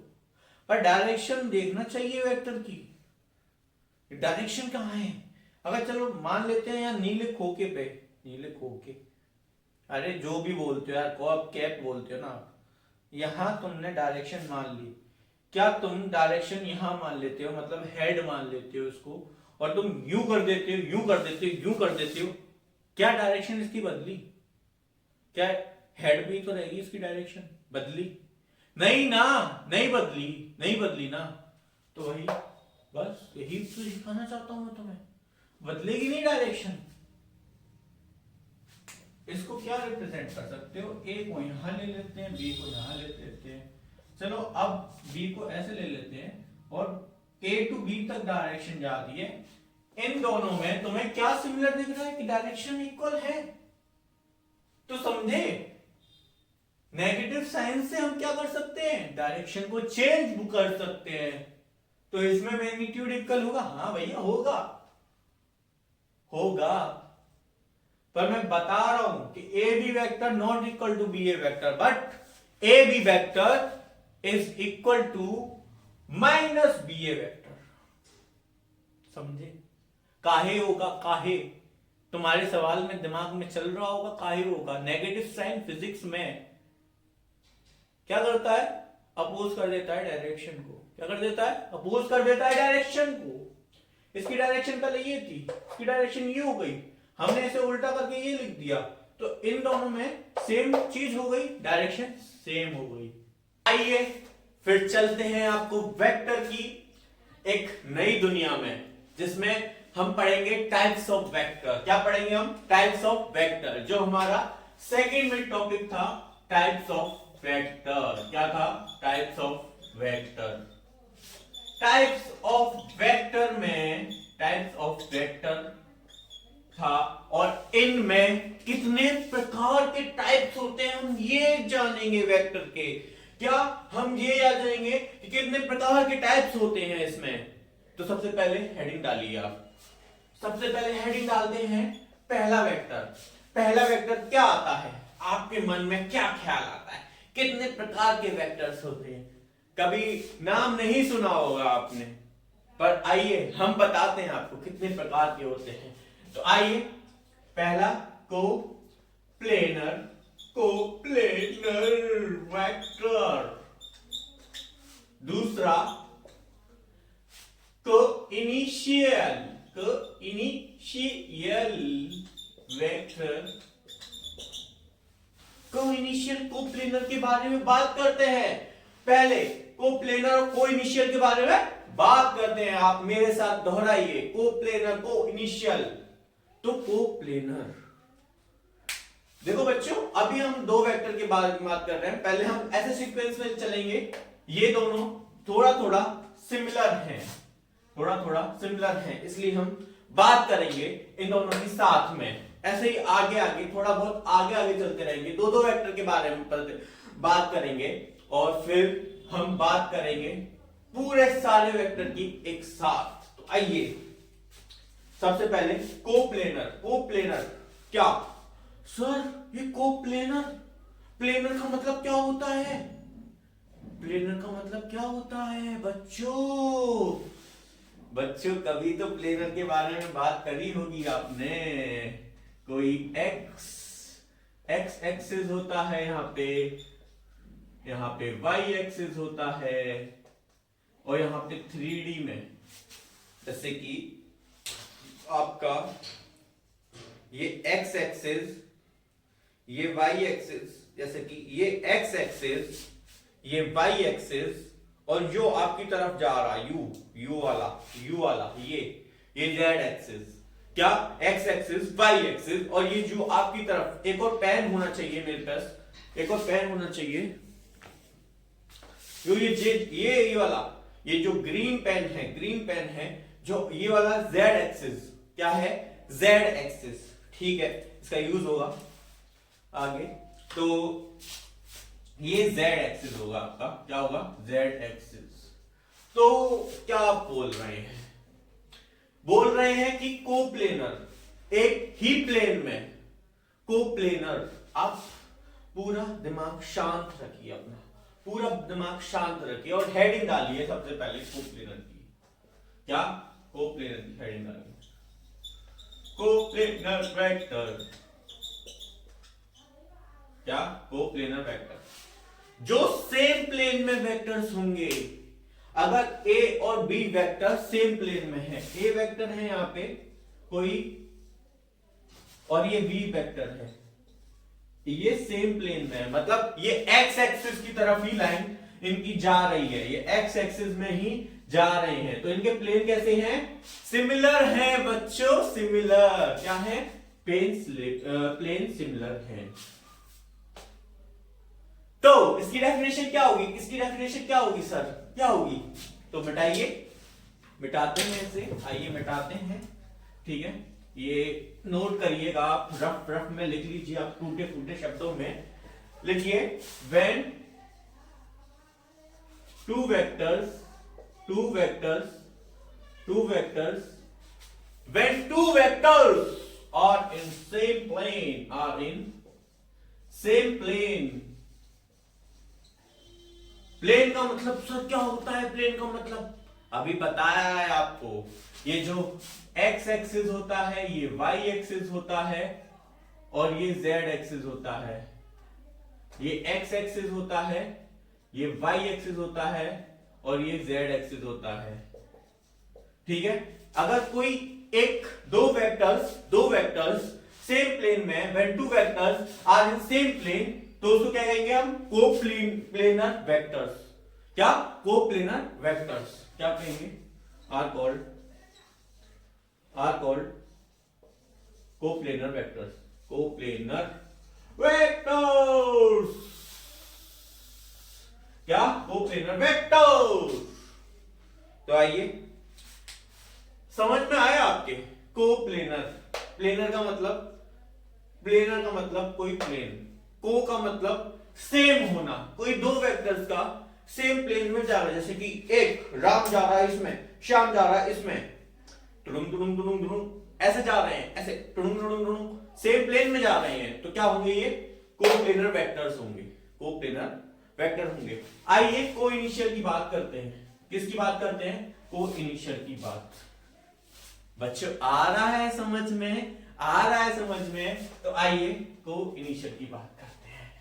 पर डायरेक्शन देखना चाहिए वेक्टर की। डायरेक्शन कहाँ है? अगर चलो मान लेते हैं यार नीले खोके पे, नीले खोके, अरे जो भी बोलते हो यार, को आप कैप बोलते हो ना, यहां तुमने डायरेक्शन मान ली, क्या तुम डायरेक्शन यहां मान लेते हो, मतलब हेड मान लेते हो इसको, और तुम यू कर देते हो, यू कर देते हो, यू कर देते हो, क्या डायरेक्शन इसकी बदली? क्या हेड भी तो रहेगी इसकी डायरेक्शन, बदली? नहीं ना, नहीं बदली, नहीं बदली ना। तो वही बस यही तो दिखाना चाहता हूं मैं तुम्हें, बदलेगी नहीं डायरेक्शन। इसको क्या रिप्रेजेंट कर सकते हो, ए को यहां ले लेते हैं, बी को यहां ले लेते हैं, चलो अब बी को ऐसे ले लेते हैं, और ए टू बी तक डायरेक्शन जा रही है, इन दोनों में तुम्हें क्या सिमिलर दिख रहा है कि डायरेक्शन इक्वल है? तो समझे, नेगेटिव साइन से हम क्या कर सकते हैं, डायरेक्शन को चेंज कर सकते हैं। तो इसमें मैग्नीट्यूड इक्वल होगा, हाँ भैया होगा, होगा, पर मैं बता रहा हूं कि A B vector not equal to B A vector, but A B vector is equal to minus B A vector. समझे? काहे होगा, काहे? तुम्हारे सवाल में दिमाग में चल रहा होगा काहे होगा। नेगेटिव साइन फिजिक्स में क्या करता है, अपोज कर देता है डायरेक्शन को। क्या कर देता है, अपोज कर देता है डायरेक्शन को। इसकी डायरेक्शन पहले ये थी, इसकी डायरेक्शन ये हो गई, हमने इसे उल्टा करके ये लिख दिया, तो इन दोनों में सेम चीज हो गई, डायरेक्शन सेम हो गई। आइए फिर चलते हैं आपको वेक्टर की एक नई दुनिया में, जिसमें हम पढ़ेंगे टाइप्स ऑफ वेक्टर। क्या पढ़ेंगे हम? Types of vector. जो हमारा सेकंड में टॉपिक था, टाइप्स ऑफ वेक्टर। क्या था? Types of vector. Types of vector में टाइप्स ऑफ वेक्टर था, और इनमें कितने प्रकार के टाइप्स होते हैं हम ये जानेंगे वेक्टर के। क्या हम ये याद जानेंगे कि कितने प्रकार के टाइप्स होते हैं इसमें? तो सबसे पहले हेडिंग डालिए आप। सबसे पहले हेडिंग डालते हैं पहला वेक्टर। पहला वेक्टर क्या आता है, आपके मन में क्या ख्याल आता है, कितने प्रकार के वेक्टर्स होते हैं? कभी नाम नहीं सुना होगा आपने, पर आइए हम बताते हैं आपको कितने प्रकार के होते हैं। तो आइए, पहला को प्लेनर, को प्लेनर वेक्टर। दूसरा को इनिशियल, को इनिशियल वेक्टर। को इनिशियल को प्लेनर के बारे में बात करते हैं। पहले को प्लेनर और को इनिशियल के बारे में बात करते हैं। आप मेरे साथ दोहराइए, को प्लेनर, को इनिशियल। तो को प्लेनर, देखो बच्चों, अभी हम दो वेक्टर के बारे में बात कर रहे हैं। पहले हम ऐसे सीक्वेंस में चलेंगे, ये दोनों थोड़ा थोड़ा सिमिलर हैं, थोड़ा थोड़ा सिमिलर हैं, इसलिए हम बात करेंगे इन दोनों की साथ में। ऐसे ही आगे आगे थोड़ा बहुत आगे आगे चलते रहेंगे, दो दो वेक्टर के बारे में बात करेंगे, और फिर हम बात करेंगे पूरे सारे वेक्टर की एक साथ। तो आइए, सबसे पहले कोप्लेनर। कोप्लेनर क्या सर, ये कोप्लेनर, प्लेनर का मतलब क्या होता है? प्लेनर का मतलब क्या होता है बच्चों? बच्चों कभी तो प्लेनर के बारे में बात करी होगी आपने। कोई एक्स एक्सिस होता है, यहाँ पे वाई एक्सिस होता है, और यहाँ पे 3D में जैसे कि आपका ये एक्स एक्सिस, ये वाई एक्सिस, जैसे कि ये एक्स एक्सिस, ये वाई एक्सिस, और जो आपकी तरफ जा रहा यू वाला ये जेड एक्सिस। क्या? एक्स एक्सिस, वाई एक्सिस, और ये जो आपकी तरफ एक और पेन होना चाहिए मेरे पास, एक और पेन होना चाहिए, ये वाला, ये जो ग्रीन पेन है, जो ये वाला जेड एक्सिस, क्या है? Z axis. ठीक है, इसका यूज होगा आगे। तो ये जेड एक्सिस होगा आपका, क्या होगा? Z axis. तो क्या आप बोल रहे हैं? बोल रहे हैं कि कोप्लेनर एक ही प्लेन में, कोप्लेनर। आप पूरा दिमाग शांत रखिए, अपना पूरा दिमाग शांत रखिए, और हेडिंग डालिए सबसे पहले कोप्लेनर की। क्या? कोप्लेनर की हेडिंग डालेंगे, कोप्लेनर वेक्टर। क्या? Coplanar vector. जो सेम प्लेन में वेक्टर्स होंगे, अगर ए और बी वेक्टर सेम प्लेन में है, ए वेक्टर है यहां पे कोई और ये बी वेक्टर है, ये सेम प्लेन में है, मतलब ये एक्स एक्सिस की तरफ ही लाइन इनकी जा रही है, ये एक्स एक्सिस में ही जा रहे हैं, तो इनके प्लेन कैसे हैं? सिमिलर हैं बच्चों, सिमिलर। क्या है? प्लेन सिमिलर है। तो इसकी डेफिनेशन क्या होगी? इसकी डेफिनेशन क्या होगी सर? क्या होगी? तो मिटाइए, मिटाते हैं इसे, आइए मिटाते हैं। ठीक है, ये नोट करिएगा आप, रफ रफ में लिख लीजिए, आप टूटे फूटे शब्दों में लिखिए। When two vectors when two vectors are in same plane, plane का मतलब सर क्या होता है? प्लेन का मतलब अभी बताया है आपको, ये जो एक्स एक्सिस होता है, ये वाई एक्सिस होता है, और ये जेड एक्सिस होता है। ये एक्स एक्सिस होता है, ये वाई एक्सिस होता है, और ये जेड एक्सिस होता है। ठीक है, अगर कोई दो वेक्टर्स सेम प्लेन में, when two vectors are in same plane, तो उसको क्या कहेंगे हम? Coplanar vectors. क्या? कोप्लेनर वेक्टर्स क्या कहेंगे? Are called coplanar vectors. क्या? Coplanar vectors. तो आइए, समझ में आया आपके? कोप्लेनर, प्लेनर का मतलब कोई प्लेन, को का मतलब सेम होना, कोई दो वेक्टर्स का सेम प्लेन में जा रहा है, जैसे कि एक राम जा रहा है इसमें, श्याम जा रहा है इसमें, ऐसे जा रहे हैं, ऐसे सेम प्लेन में जा रहे हैं, तो क्या होंगे? ये कोप्लेनर वेक्टर्स होंगे, कोप्लेनर वेक्टर होंगे। आइए को इनिशियल की बात करते हैं। किसकी बात करते हैं? को इनिशियल की बात। बच्चों आ रहा है समझ में? तो आइए को इनिशियल की बात करते हैं।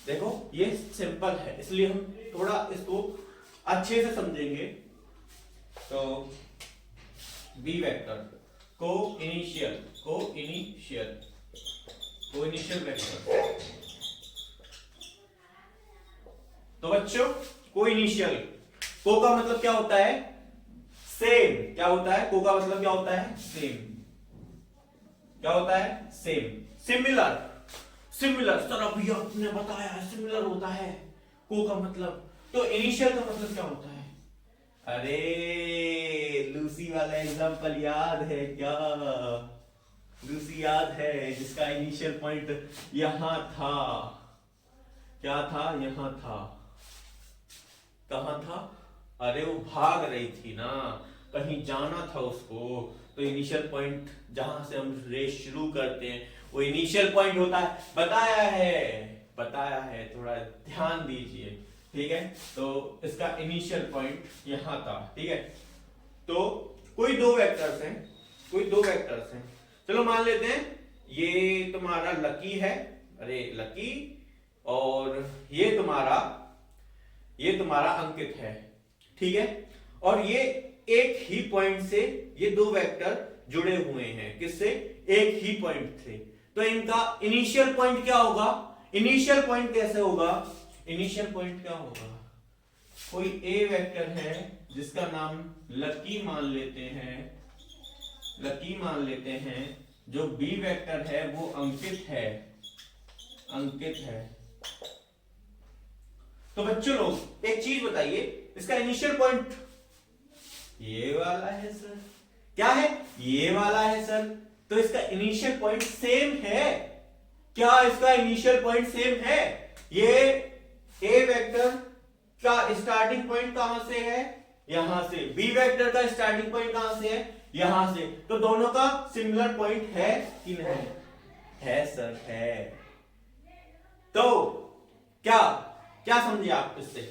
देखो ये सिंपल है, इसलिए हम थोड़ा इसको अच्छे से समझेंगे। तो बी वेक्टर को इनिशियल वेक्टर। तो बच्चों को इनिशियल, को का मतलब क्या होता है? सेम। क्या होता है? को का मतलब क्या होता है? सेम। क्या होता है? सेम। सिमिलर सर अभी आपने बताया सिमिलर होता है को का मतलब। तो इनिशियल का मतलब क्या होता है? अरे लूसी वाला एग्जांपल याद है क्या? लूसी याद है, जिसका इनिशियल पॉइंट यहां था। क्या था? यहां था। कहां था? अरे वो भाग रही थी ना, कहीं जाना था उसको, तो इनिशियल पॉइंट जहां से हम रेस शुरू करते हैं वो इनिशियल पॉइंट होता है। बताया है, थोड़ा ध्यान दीजिए। ठीक है, तो इसका इनिशियल पॉइंट यहां था। ठीक है, तो कोई दो वेक्टर्स हैं, चलो मान लेते हैं ये तुम्हारा लकी है, अरे लकी, और ये तुम्हारा अंकित है। ठीक है, और ये एक ही पॉइंट से ये दो वेक्टर जुड़े हुए हैं। किससे? एक ही पॉइंट से। तो इनका इनिशियल पॉइंट क्या होगा? इनिशियल पॉइंट कैसे होगा? इनिशियल पॉइंट क्या होगा? कोई ए वेक्टर है जिसका नाम लकी मान लेते हैं, जो बी वेक्टर है वो अंकित है। तो बच्चों लोग एक चीज बताइए, इसका इनिशियल पॉइंट ये वाला है सर। क्या है? ये वाला है सर। तो इसका इनिशियल पॉइंट सेम है। क्या इसका इनिशियल पॉइंट सेम है? ये ए वेक्टर का स्टार्टिंग पॉइंट कहां से है? यहां से। बी वेक्टर का स्टार्टिंग पॉइंट कहां से है? यहां से। तो दोनों का सिमिलर पॉइंट है कि नहीं? है सर, है। तो क्या समझे आप इससे?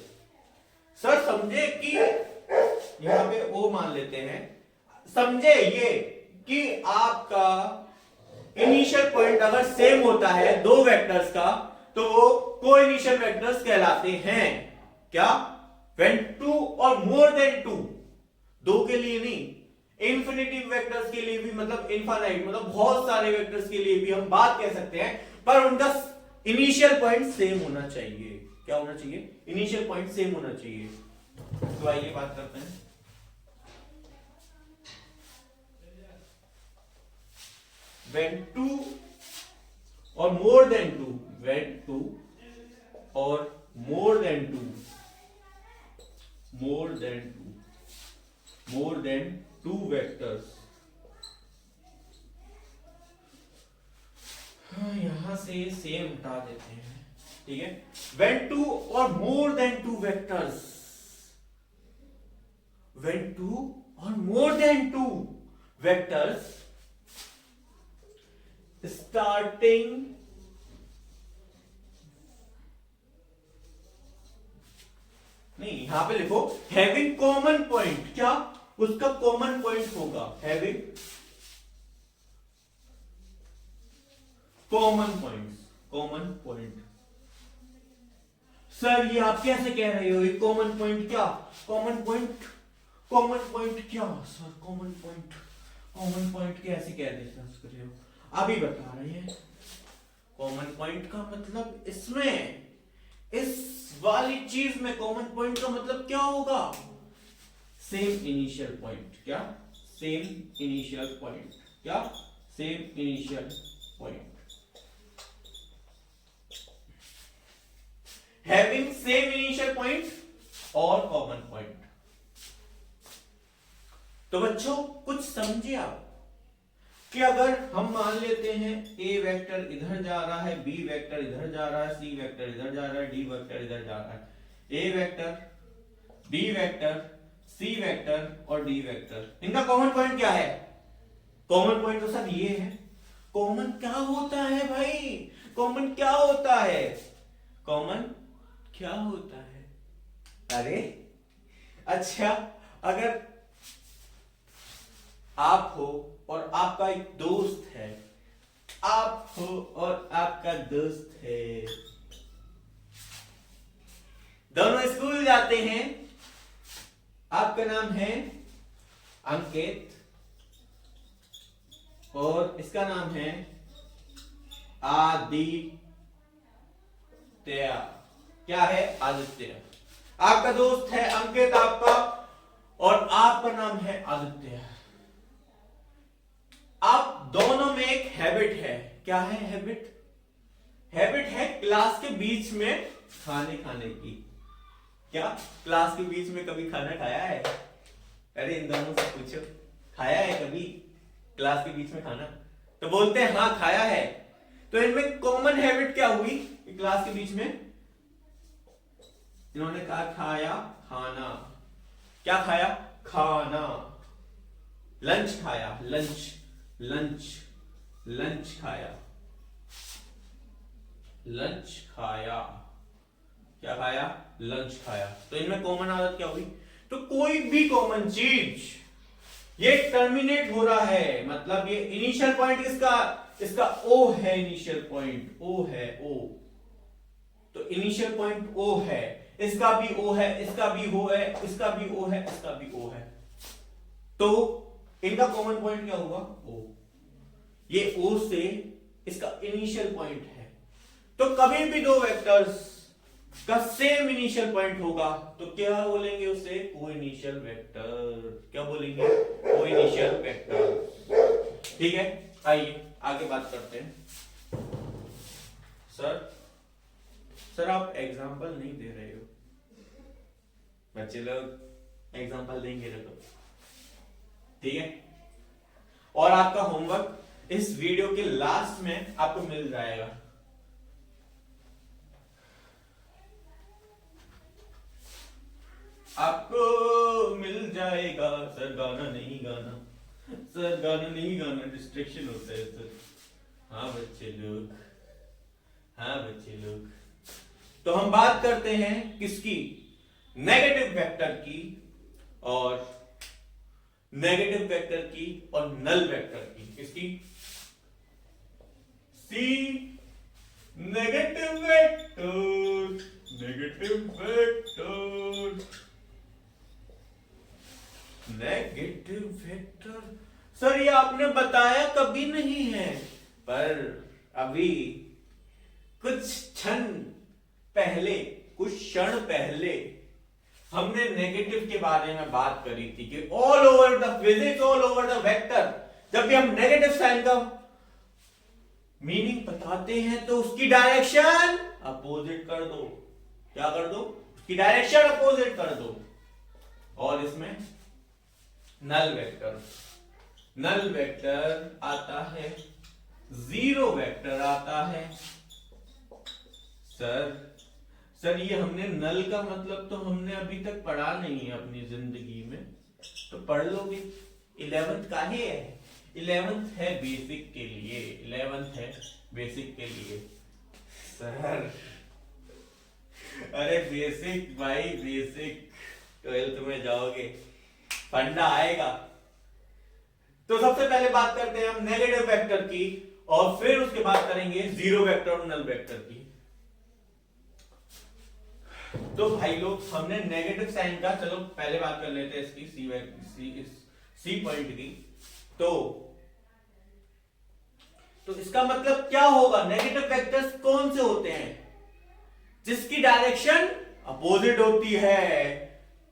सर समझे कि यहां पे O मान लेते हैं। समझे ये कि आपका इनिशियल पॉइंट अगर सेम होता है दो वेक्टर्स का तो वो को इनिशियल वेक्टर्स कहलाते हैं। क्या? when two or more than to, दो के लिए नहीं, इंफिनिटिव वेक्टर्स के लिए भी, मतलब इनफाइनाइट, मतलब बहुत सारे वेक्टर्स के लिए भी हम बात कह सकते हैं, पर उनका इनिशियल पॉइंट सेम होना चाहिए। क्या होना चाहिए? इनिशियल पॉइंट सेम होना चाहिए। तो आइए बात करते हैं। when two or more than two, when two or more than two, more than two vectors, यहां से सेम हटा देते हैं, ठीक है। when two or more than two vectors, when two or more than two vectors starting नहीं, यहां पे लिखो हैविंग कॉमन पॉइंट। क्या? उसका कॉमन पॉइंट होगा हैविंग कॉमन पॉइंट। सर ये आप कैसे कह रहे हो? ये कॉमन पॉइंट क्या? कॉमन पॉइंट क्या सर? कॉमन पॉइंट कैसे कह रहे हो? अभी बता रहे हैं। कॉमन पॉइंट का मतलब इसमें, इस वाली चीज में कॉमन पॉइंट का मतलब क्या होगा? Same initial point. क्या? Same initial point. क्या? Same initial point. Having same initial point और कॉमन पॉइंट। तो बच्चों कुछ समझिए आप कि अगर हम मान लेते हैं ए वेक्टर इधर जा रहा है, बी वेक्टर इधर जा रहा है, सी वेक्टर इधर जा रहा है, डी वेक्टर इधर जा रहा है, ए vector, B vector, C vector और डी वेक्टर, इनका कॉमन पॉइंट क्या है? कॉमन पॉइंट तो सर ये है। कॉमन क्या होता है भाई? कॉमन क्या होता है? कॉमन क्या होता है? अरे अच्छा, अगर आप हो और आपका एक दोस्त है, आप हो और आपका दोस्त है, दोनों स्कूल जाते हैं, आपका नाम है अंकित और इसका नाम है आदित्य। क्या है? आदित्य। आपका दोस्त है अंकित आपका और आपका नाम है आदित्य। आप दोनों में एक हैबिट है। क्या है हैबिट? हैबिट है क्लास के बीच में खाने की। क्या क्लास के बीच में कभी खाना खाया है? अरे इन दोनों से पूछो, खाया है कभी क्लास के बीच में खाना? तो बोलते हैं हाँ खाया है। तो इनमें कॉमन हैबिट क्या हुई? क्लास के बीच में इन्होंने कहा खाया खाना। क्या खाया? खाना। लंच खाया, लंच खाया, लंच खाया। क्या खाया? लंच खाया। तो इनमें कॉमन आदत क्या हुई? तो कोई भी कॉमन चीज ये टर्मिनेट हो रहा है, मतलब ये इनिशियल पॉइंट इसका O है, इनिशियल पॉइंट O है, O। तो इनिशियल पॉइंट O है, इसका भी O है, इसका भी O है, इसका भी O है, इसका भी O है। तो इनका कॉमन पॉइंट क्या होगा? O। ये O से इसका इनिशियल पॉइंट है। तो कभी भी दो वेक्टर्स का सेम इनिशियल पॉइंट होगा तो क्या बोलेंगे उसे? को इनिशियल वेक्टर। क्या बोलेंगे? को इनिशियल वेक्टर। ठीक है, आइए आगे बात करते हैं। सर आप एग्जांपल नहीं दे रहे हो। बच्चे लोग एग्जांपल देंगे रखो, ठीक है। और आपका होमवर्क इस वीडियो के लास्ट में आपको मिल जाएगा। आपको मिल जाएगा। सर गाना नहीं गाना, सर गाना नहीं गाना, डिस्ट्रैक्शन होता है सर। हाँ बच्चे लोग, हाँ बच्चे लोग। तो हम बात करते हैं किसकी? नेगेटिव वेक्टर की। और नेगेटिव वेक्टर की और नल वेक्टर की। इसकी सी negative vector, negative vector, negative vector. Sir ये आपने बताया कभी नहीं है, पर अभी कुछ क्षण पहले हमने नेगेटिव के बारे में बात करी थी कि all over the physics, all over the vector, जब भी हम नेगेटिव साइन का मीनिंग बताते हैं तो उसकी डायरेक्शन अपोजिट कर दो। क्या कर दो? उसकी डायरेक्शन अपोजिट कर दो। और इसमें नल वेक्टर, नल वेक्टर आता है, जीरो वेक्टर आता है। सर ये हमने नल का मतलब तो हमने अभी तक पढ़ा नहीं है अपनी जिंदगी में, तो पढ़ लोगे। 11th काहे है? 11th है बेसिक के लिए, 11th है बेसिक के लिए। सर अरे बेसिक भाई, बेसिक 12th में जाओगे फंडा आएगा। तो सबसे पहले बात करते हैं हम नेगेटिव वेक्टर की, और फिर उसके बाद करेंगे जीरो वेक्टर और नल वेक्टर की। तो भाई लोग हमने नेगेटिव साइन का, चलो पहले बात कर लेते हैं इसकी सी पॉइंट की। तो इसका मतलब क्या होगा? नेगेटिव वेक्टर्स कौन से होते हैं? जिसकी डायरेक्शन अपोजिट होती है।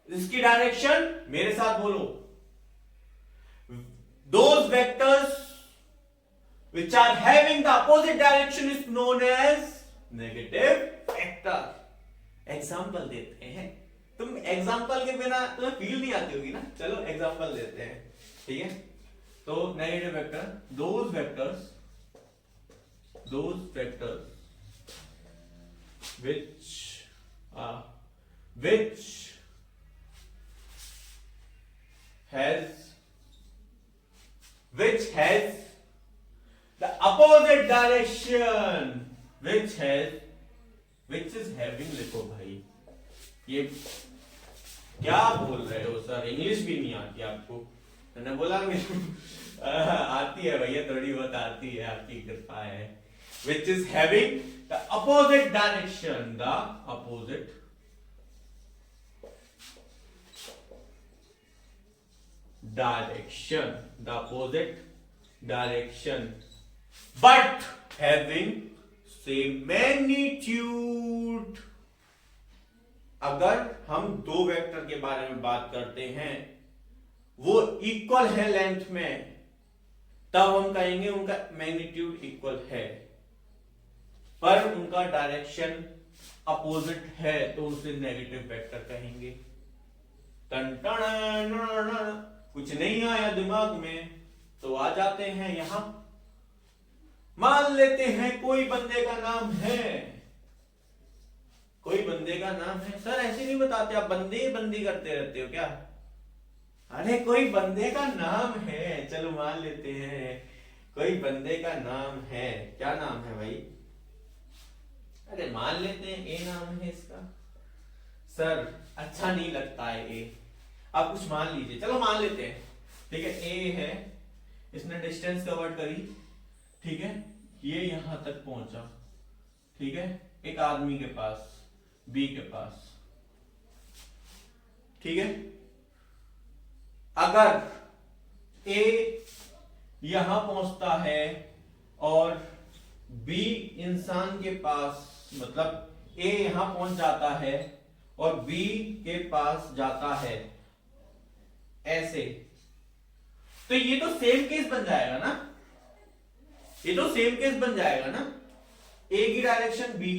जिसकी डायरेक्शन, मेरे साथ बोलो, those vectors which are having the opposite direction is known as negative vector। Example देते हैं। तुम एग्जाम्पल के बिना तुम्हें फील नहीं आती होगी ना, चलो एग्जाम्पल देते हैं, ठीक है। तो negative vector, those vectors which has the opposite direction, which is having, लिखो भाई, ये क्या बोल रहे हो सर? इंग्लिश भी नहीं आती आपको? मैंने बोला आती है भैया, थोड़ी बहुत आती है, आपकी कृपा है। which is having the opposite direction, the opposite direction, but having same magnitude। अगर हम दो वेक्टर के बारे में बात करते हैं, वो इक्वल है लेंथ में, तब हम कहेंगे उनका मैग्नीट्यूड इक्वल है, पर उनका डायरेक्शन अपोजिट है तो उसे नेगेटिव वेक्टर कहेंगे। कुछ नहीं आया दिमाग में तो आ जाते हैं यहां। मान लेते हैं कोई बंदे का नाम है, कोई बंदे का नाम है। सर ऐसे नहीं बताते, आप बंदे बंदी करते रहते हो क्या? अरे कोई बंदे का नाम है, चलो मान लेते हैं कोई बंदे का नाम है। क्या नाम है भाई? अरे मान लेते हैं ए नाम है इसका। सर अच्छा नहीं लगता है ए, आप कुछ मान लीजिए, चलो मान लेते हैं, ठीक है। ए है, इसने डिस्टेंस कवर करी, ठीक है, ये यहां तक पहुंचा, ठीक है, एक आदमी के पास, बी के पास, ठीक है। अगर ए यहां पहुंचता है और बी इंसान के पास, मतलब ए यहां पहुंच जाता है और बी के पास जाता है ऐसे, तो ये तो सेम केस बन जाएगा ना, ये तो सेम केस बन जाएगा ना। ए की डायरेक्शन बी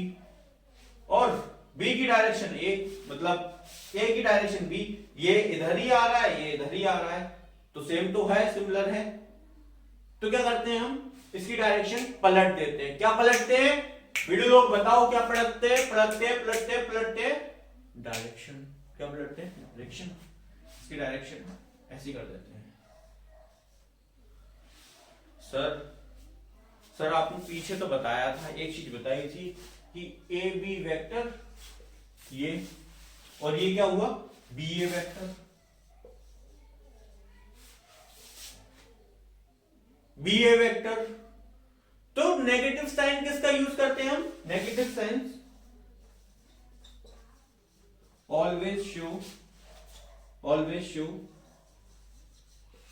और बी की डायरेक्शन ए, मतलब ए की डायरेक्शन बी, ये इधर ही आ रहा है, ये इधर ही आ रहा है, तो सेम तो है, सिमिलर है। तो क्या करते हैं हम? इसकी डायरेक्शन पलट देते हैं। क्या पलटते हैं? वीडियो लोग बताओ क्या पलटते हैं? पलटते डायरेक्शन। क्या पलटते हैं? डायरेक्शन। इसकी डायरेक्शन ऐसी कर देते हैं। सर आपने पीछे तो बताया था, एक चीज बताई थी कि ए बी वेक्टर ये, और ये क्या हुआ? B A vector. B A vector. तो नेगेटिव साइन किसका यूज करते हैं हम? Negative sign always show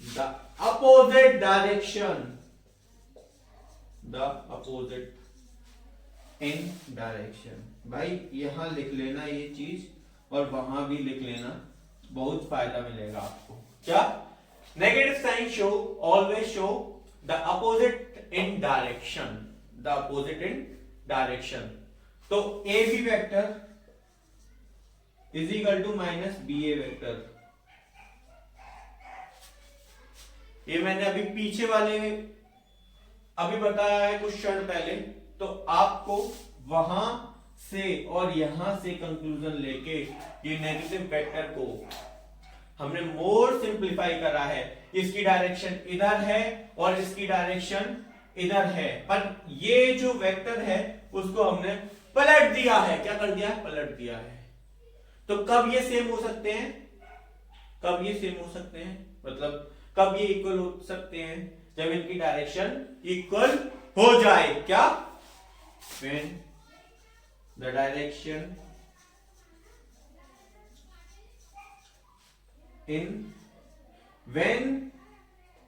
the opposite direction, the opposite in direction. भाई यहां लिख लेना ये चीज और वहां भी लिख लेना, बहुत फायदा मिलेगा आपको। क्या? Negative sign show always show the opposite in direction, the opposite in direction. तो A B vector is equal to minus B A vector. ये मैंने अभी पीछे वाले अभी बताया है कुछ क्षण पहले, तो आपको वहां से और यहां से कंक्लूजन लेके ये नेगेटिव वेक्टर को हमने मोर सिंप्लीफाई करा है। इसकी डायरेक्शन इधर है और इसकी डायरेक्शन इधर है, पर ये जो वेक्टर है उसको हमने पलट दिया है। क्या कर दिया है? पलट दिया है। तो कब ये सेम हो सकते हैं? कब ये सेम हो सकते हैं? मतलब कब ये इक्वल हो सकते हैं? जब इनकी डायरेक्शन इक्वल हो जाए। क्या? when the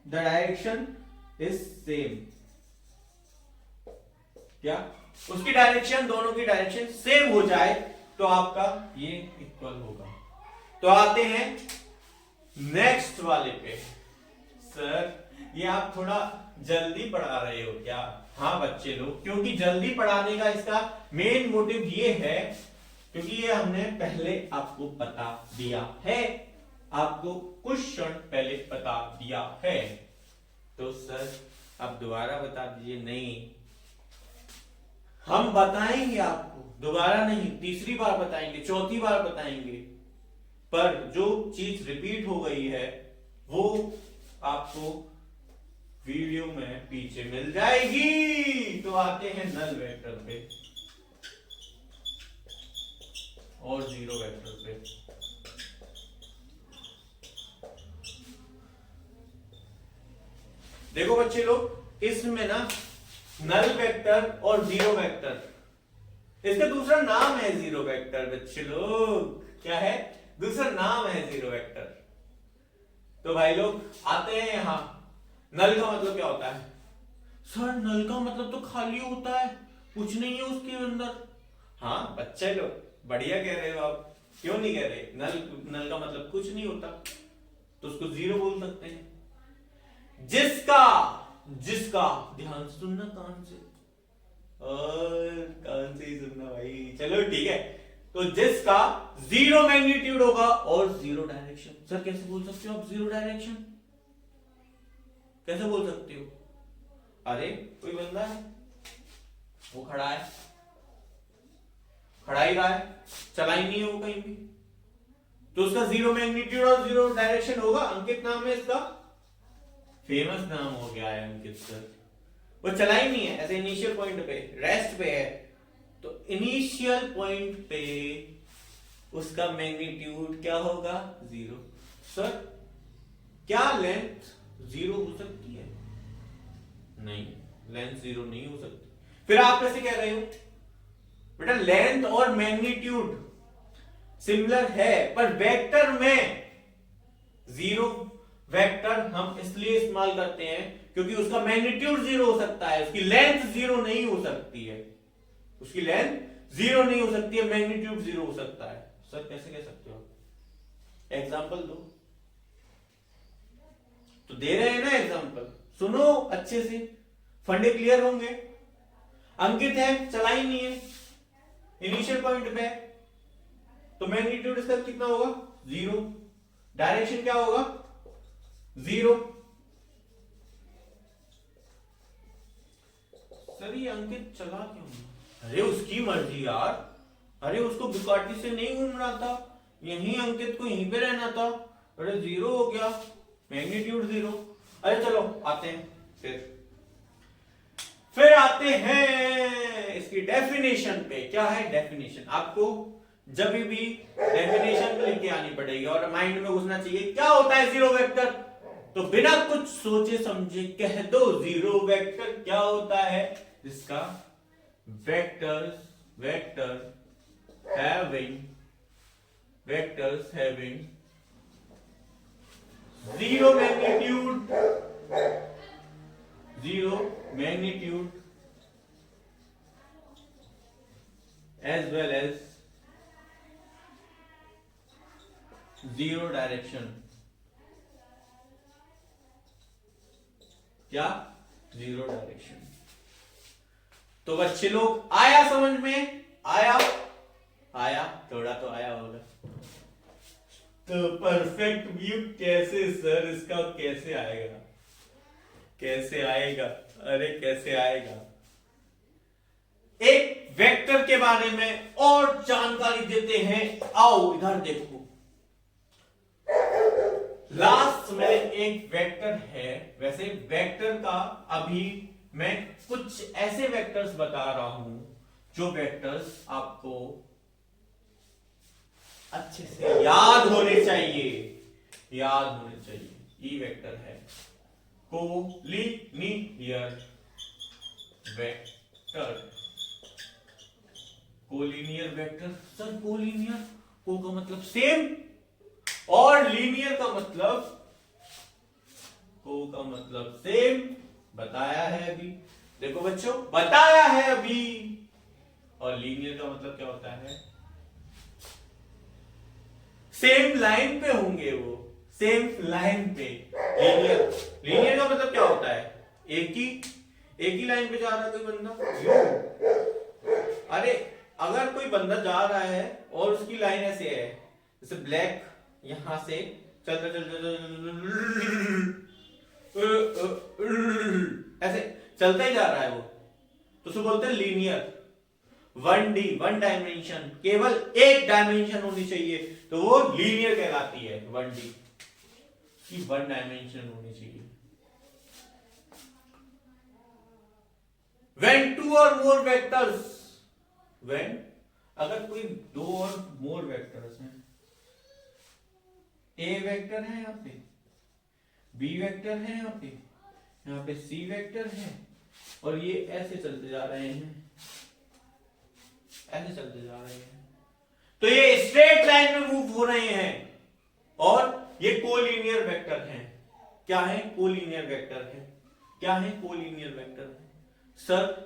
direction is same। क्या? उसकी डायरेक्शन, दोनों की डायरेक्शन सेम हो जाए तो आपका ये इक्वल होगा। तो आते हैं नेक्स्ट वाले पे। सर ये आप थोड़ा जल्दी पढ़ा रहे हो क्या? हाँ बच्चे लोग, क्योंकि जल्दी पढ़ाने का इसका मेन मोटिव ये है क्योंकि ये हमने पहले आपको बता दिया है, आपको कुछ क्षण पहले बता दिया है। तो सर आप दोबारा बता दीजिए। नहीं, हम बताएंगे आपको, दोबारा नहीं, तीसरी बार बताएंगे, चौथी बार बताएंगे, पर जो चीज रिपीट हो गई है वो आपको वीडियो में पीछे मिल जाएगी। तो आते हैं नल वेक्टर पे और जीरो वेक्टर पे। देखो बच्चे लोग, इसमें ना नल वेक्टर और जीरो वेक्टर, इसका दूसरा नाम है जीरो वेक्टर। बच्चे लोग क्या है? दूसरा नाम है जीरो वेक्टर। तो भाई लोग आते हैं यहां। नल का मतलब क्या होता है? सर नल का मतलब तो खाली होता है, कुछ नहीं है उसके अंदर। हाँ बच्चे लोग बढ़िया कह रहे हो आप, क्यों नहीं कह रहे? नल का मतलब कुछ नहीं होता, तो उसको जीरो बोल सकते हैं। जिसका ध्यान से सुनना, कान से, और कान से ही सुनना भाई। चलो ठीक है। तो जिसका जीरो मैग्नीट्यूड होगा और जीरो डायरेक्शन। सर कैसे बोल सकते हो आप जीरो डायरेक्शन? कैसे बोल सकते हो? अरे कोई बंदा है, वो खड़ा है, खड़ा ही रहा है, चला ही नहीं है वो कहीं भी, तो उसका जीरो मैग्नीट्यूड और जीरो डायरेक्शन होगा। अंकित नाम है इसका, फेमस नाम हो गया है अंकित सर। वो चला ही नहीं है, ऐसे इनिशियल पॉइंट पे, रेस्ट पे है। तो इनिशियल पॉइंट पे उसका मैग्नीट्यूड क्या होगा? जीरो। सर क्या लेंथ जीरो हो सकती है? नहीं, लेंथ जीरो नहीं हो सकती। फिर आप कैसे कह रहे हो? बेटा लेंथ और मैग्नीट्यूड सिमिलर है, पर वेक्टर में जीरो वेक्टर हम इसलिए इस्तेमाल करते हैं क्योंकि उसका मैग्नीट्यूड जीरो हो सकता है, उसकी लेंथ जीरो नहीं हो सकती है। उसकी लेंथ जीरो नहीं हो सकती है, मैग्नीट्यूड जीरो हो सकता है। सर कैसे कह सकते हो? एग्जांपल दो। तो दे रहे हैं ना एग्जांपल, सुनो अच्छे से, फंडे क्लियर होंगे। अंकित है, चला ही नहीं है, इनिशियल पॉइंट पे, तो मैग्नीट्यूड इसका कितना होगा? जीरो। डायरेक्शन क्या होगा? जीरो। सर ये अंकित चला क्यों नहीं? अरे उसकी मर्जी यार, अरे उसको बुकाटी से नहीं घूमना था, यहीं अंकित को यहीं पे रहना था। अरे जीरो हो गया, मैग्नीट्यूड जीरो। अरे चलो आते हैं, फिर आते हैं इसकी डेफिनेशन पे। क्या है डेफिनेशन? आपको जब भी डेफिनेशन लिख के आनी पड़ेगी और माइंड में घुसना चाहिए क्या होता है जीरो वेक्टर। तो बिना कुछ सोचे समझे कह दो जीरो वेक्टर क्या होता है, इसका vectors having zero magnitude as well as zero direction. क्या? Zero direction. तो बच्चे लोग आया समझ में? आया थोड़ा तो आया होगा। तो परफेक्ट व्यू कैसे सर, इसका कैसे आएगा? अरे कैसे आएगा? एक वेक्टर के बारे में और जानकारी देते हैं, आओ इधर देखो। लास्ट में एक वेक्टर है, वैसे वेक्टर का अभी मैं कुछ ऐसे वेक्टर्स बता रहा हूं जो वेक्टर्स आपको अच्छे से याद होने चाहिए। ई वेक्टर है कोलिनियर वेक्टर। सर कोलिनियर, को का मतलब सेम और लीनियर का मतलब सेम बताया है अभी। देखो बच्चों बताया है अभी। और लीनियर का मतलब क्या होता है? सेम लाइन पे होंगे वो, सेम लाइन पे। लीनियर का मतलब क्या होता है? एक ही लाइन पे जा रहा है कोई बंदा। अरे अगर कोई बंदा जा रहा है और उसकी लाइन ऐसे है, जैसे ब्लैक यहां से चलता ऐसे चलता ही जा रहा है वो, तो उसको बोलते हैं लीनियर। 1D, वन डायमेंशन, केवल एक डायमेंशन होनी चाहिए तो वो लीनियर कहलाती है। 1D की वन डायमेंशन होनी चाहिए। When two or more vectors, अगर कोई दो और मोर वेक्टर्स हैं, ए वेक्टर है यहां पे, बी वेक्टर है यहाँ पे सी वेक्टर है, और ये ऐसे चलते जा रहे हैं, तो ये स्ट्रेट लाइन में मूव हो रहे हैं और ये कोलिनियर वेक्टर हैं। क्या है? कोलिनियर वेक्टर है। सर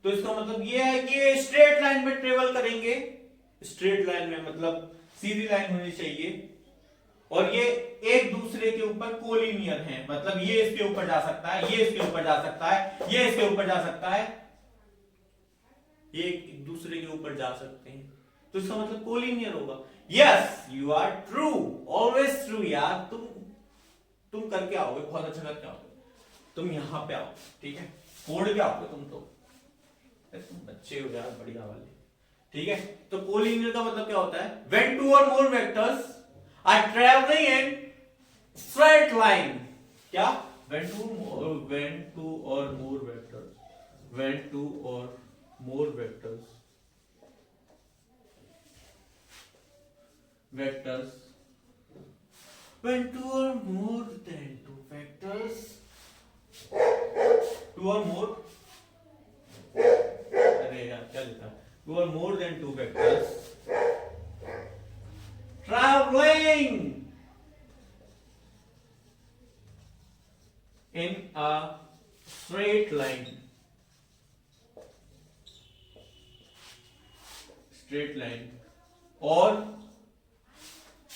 तो इसका मतलब ये है कि ये स्ट्रेट लाइन में ट्रेवल करेंगे। स्ट्रेट लाइन में मतलब सीधी लाइन होनी चाहिए, और ये एक दूसरे के ऊपर कोलिनियर हैं, मतलब ये इसके ऊपर जा सकता है, ये इसके ऊपर जा सकता है, ये इसके ऊपर जा सकता है, ये एक दूसरे के ऊपर जा सकते हैं, तो इसका मतलब कोलिनियर होगा। Yes you are true, always true यार। तुम करके आओगे, बहुत अच्छा करके आओगे। तुम यहां पे आओ, ठीक है, कोड भी आओगे तुम तो, तुम बच्चे हो यार, बढ़िया वाले, ठीक है। तो कोलिनियर का मतलब क्या होता है? When two or more vectors are travelling in straight line. क्या? When two or more vectors when two or more than two vectors, अरे यार क्या लिखा? two or more than two vectors traveling in a straight line,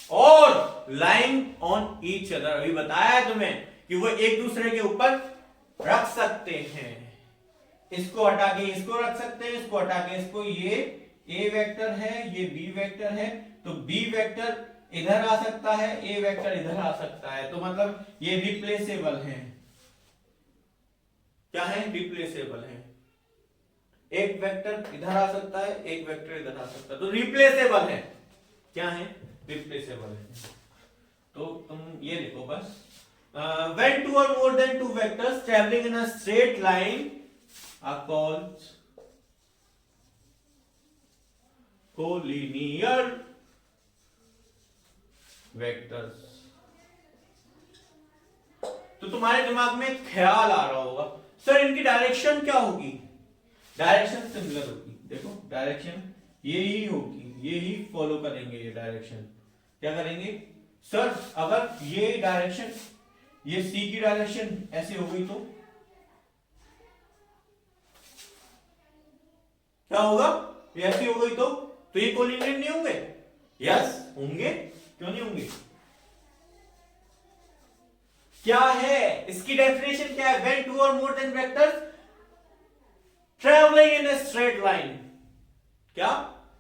और लाइन ऑन ईच अदर। अभी बताया है तुम्हें कि वो एक दूसरे के ऊपर रख सकते हैं। इसको हटा के इसको रख सकते हैं, इसको हटा के इसको। ये ए वेक्टर है, ये बी वेक्टर है, तो बी वेक्टर इधर आ सकता है, ए वेक्टर इधर आ सकता है, तो मतलब ये रिप्लेसेबल है। क्या है? रिप्लेसेबल है। एक वेक्टर इधर आ सकता है, एक वेक्टर इधर आ सकता है, तो रिप्लेसेबल है। क्या है? रिप्लेसेबल है। तो तुम ये लिखो बस, when two or more than two vectors traveling in a straight line are called collinear vectors। तो तुम्हारे दिमाग में एक ख्याल आ रहा होगा, सर इनकी डायरेक्शन क्या होगी? डायरेक्शन सिमिलर होगी। देखो डायरेक्शन यही होगी, यही फॉलो करेंगे ये डायरेक्शन। क्या करेंगे सर? अगर ये डायरेक्शन, ये सी की डायरेक्शन ऐसे हो गई तो क्या होगा? ये ऐसी हो गई तो ये कोलिनियर नहीं होंगे? यस होंगे, क्यों नहीं होंगे? क्या है इसकी डेफिनेशन? क्या है? When two or more then vectors travelling in a straight line. क्या?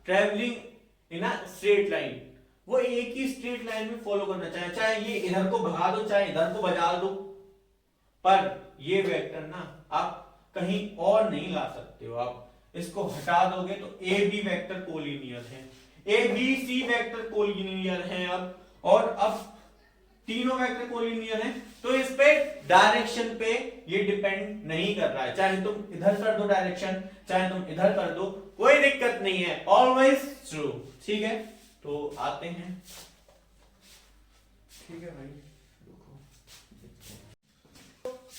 Travelling in a straight line, वो एक ही स्ट्रेट लाइन में फॉलो करना चाहे, चाहे ये इधर को भगा दो चाहे इधर को भगा दो, पर ये वेक्टर ना आप कहीं और नहीं ला सकते हो। आप इसको हटा दोगे तो ए बी वेक्टर कोलिनियर है, A B C vector collinear है अब, और अब तीनों वेक्टर कोलिनियर हैं, तो इस पे डायरेक्शन पे ये डिपेंड नहीं कर रहा है। चाहे तुम इधर कर दो डायरेक्शन, चाहे तुम इधर कर दो, कोई दिक्कत नहीं है, ऑलवेज ट्रू। ठीक है, तो आते हैं। ठीक है भाई,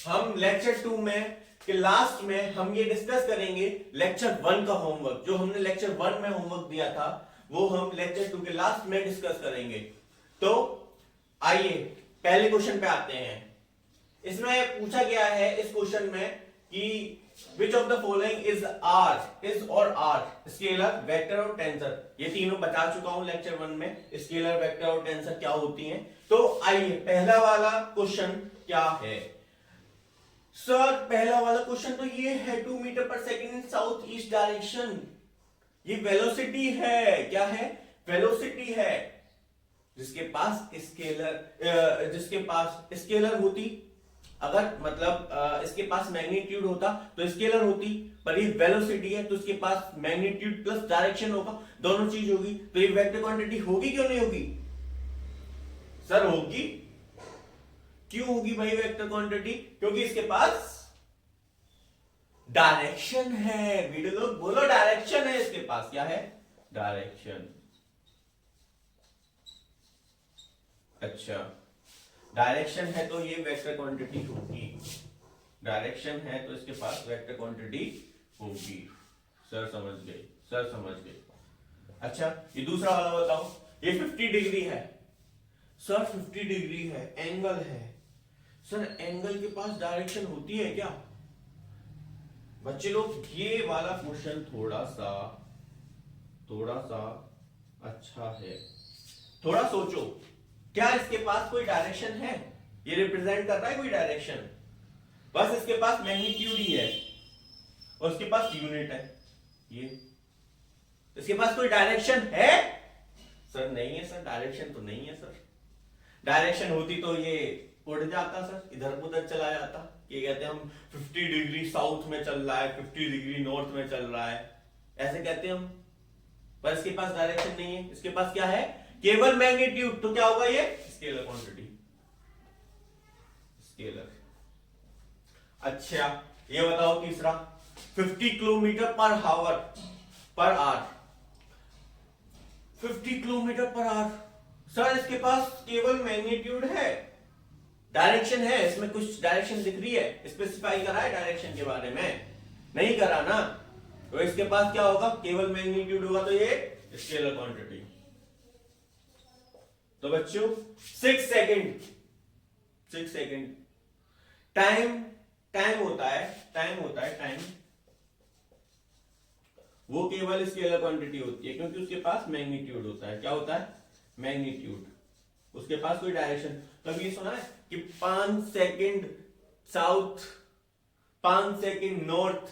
हम लेक्चर 2 में के लास्ट में हम ये डिस्कस करेंगे लेक्चर 1 का होमवर्क। जो हमने लेक्चर 1 में होमवर्क दिया था वो हम लेक्चर 2 के लास्ट में डिस्कस करेंगे। तो आइए पहले क्वेश्चन पे आते हैं। इसमें पूछा गया है इस क्वेश्चन में कि which of the following is are, is और आर स्केलर, वेक्टर और टेंसर। ये तीनों बता चुका हूं लेक्चर 1 में, स्केलर, वेक्टर और टेंसर क्या होती हैं। तो आइए पहला वाला क्वेश्चन क्या है सर? पहला वाला क्वेश्चन तो ये है 2 मीटर पर second in south east direction. ये वेलोसिटी है। क्या है? वेलोसिटी है। जिसके पास स्केलर होती, अगर मतलब इसके पास मैग्नीट्यूड होता तो स्केलर होती, पर ये वेलोसिटी है तो इसके पास मैग्नीट्यूड प्लस डायरेक्शन होगा, दोनों चीज होगी, तो ये वेक्टर क्वांटिटी होगी क्यों नहीं होगी? सर होगी। क्यों होगी भाई वेक्टर क्वांटिटी? क्योंकि इसके पास डायरेक्शन है। वीडियो लोग बोलो डायरेक्शन है इसके पास। क्या है? डायरेक्शन। अच्छा, डायरेक्शन है तो ये वेक्टर क्वांटिटी होगी। डायरेक्शन है तो इसके पास वेक्टर क्वांटिटी होगी। सर समझ गए, सर समझ गए। अच्छा, ये दूसरा वाला बताओ। ये 50 डिग्री है सर, 50 डिग्री है, एंगल है सर। एंगल के पास डायरेक्शन होती है क्या? बच्चे लोग ये वाला क्वेश्चन थोड़ा सा अच्छा है, थोड़ा सोचो। क्या इसके पास कोई डायरेक्शन है? ये रिप्रेजेंट कर रहा है कोई डायरेक्शन? बस इसके पास मैग्नीट्यूड ही है और इसके पास यूनिट है। ये इसके पास कोई डायरेक्शन है? सर नहीं है सर, डायरेक्शन तो नहीं है सर। डायरेक्शन होती तो ये उड़ जाता सर, इधर उधर चला जाता। ये कहते हैं हम 50 डिग्री साउथ में चल रहा है, 50 डिग्री नॉर्थ में चल रहा है, ऐसे कहते हैं हम। पर इसके पास डायरेक्शन नहीं है, इसके पास क्या है? केवल मैग्नीट्यूड। तो क्या होगा ये? Scalar quantity, scalar. अच्छा, ये बताओ तीसरा, 50 kilometre per hour, per hour, 50 kilometre per hour. Sir इसके पास केवल मैग्नीट्यूड है, डायरेक्शन है, इसमें कुछ डायरेक्शन दिख रही है? स्पेसिफाई करा है डायरेक्शन के बारे में? नहीं करा ना। तो इसके पास क्या होगा? केवल मैग्नीट्यूड होगा, तो ये स्केलर क्वांटिटी। तो बच्चों 6 सेकंड, 6 सेकंड टाइम होता है टाइम, वो केवल स्केलर क्वांटिटी होती है क्योंकि उसके पास मैग्नीट्यूड होता है। क्या होता है? मैग्नीट्यूड। उसके पास कोई डायरेक्शन। कभी ये सुना है कि 5 सेकंड साउथ, 5 सेकंड नॉर्थ?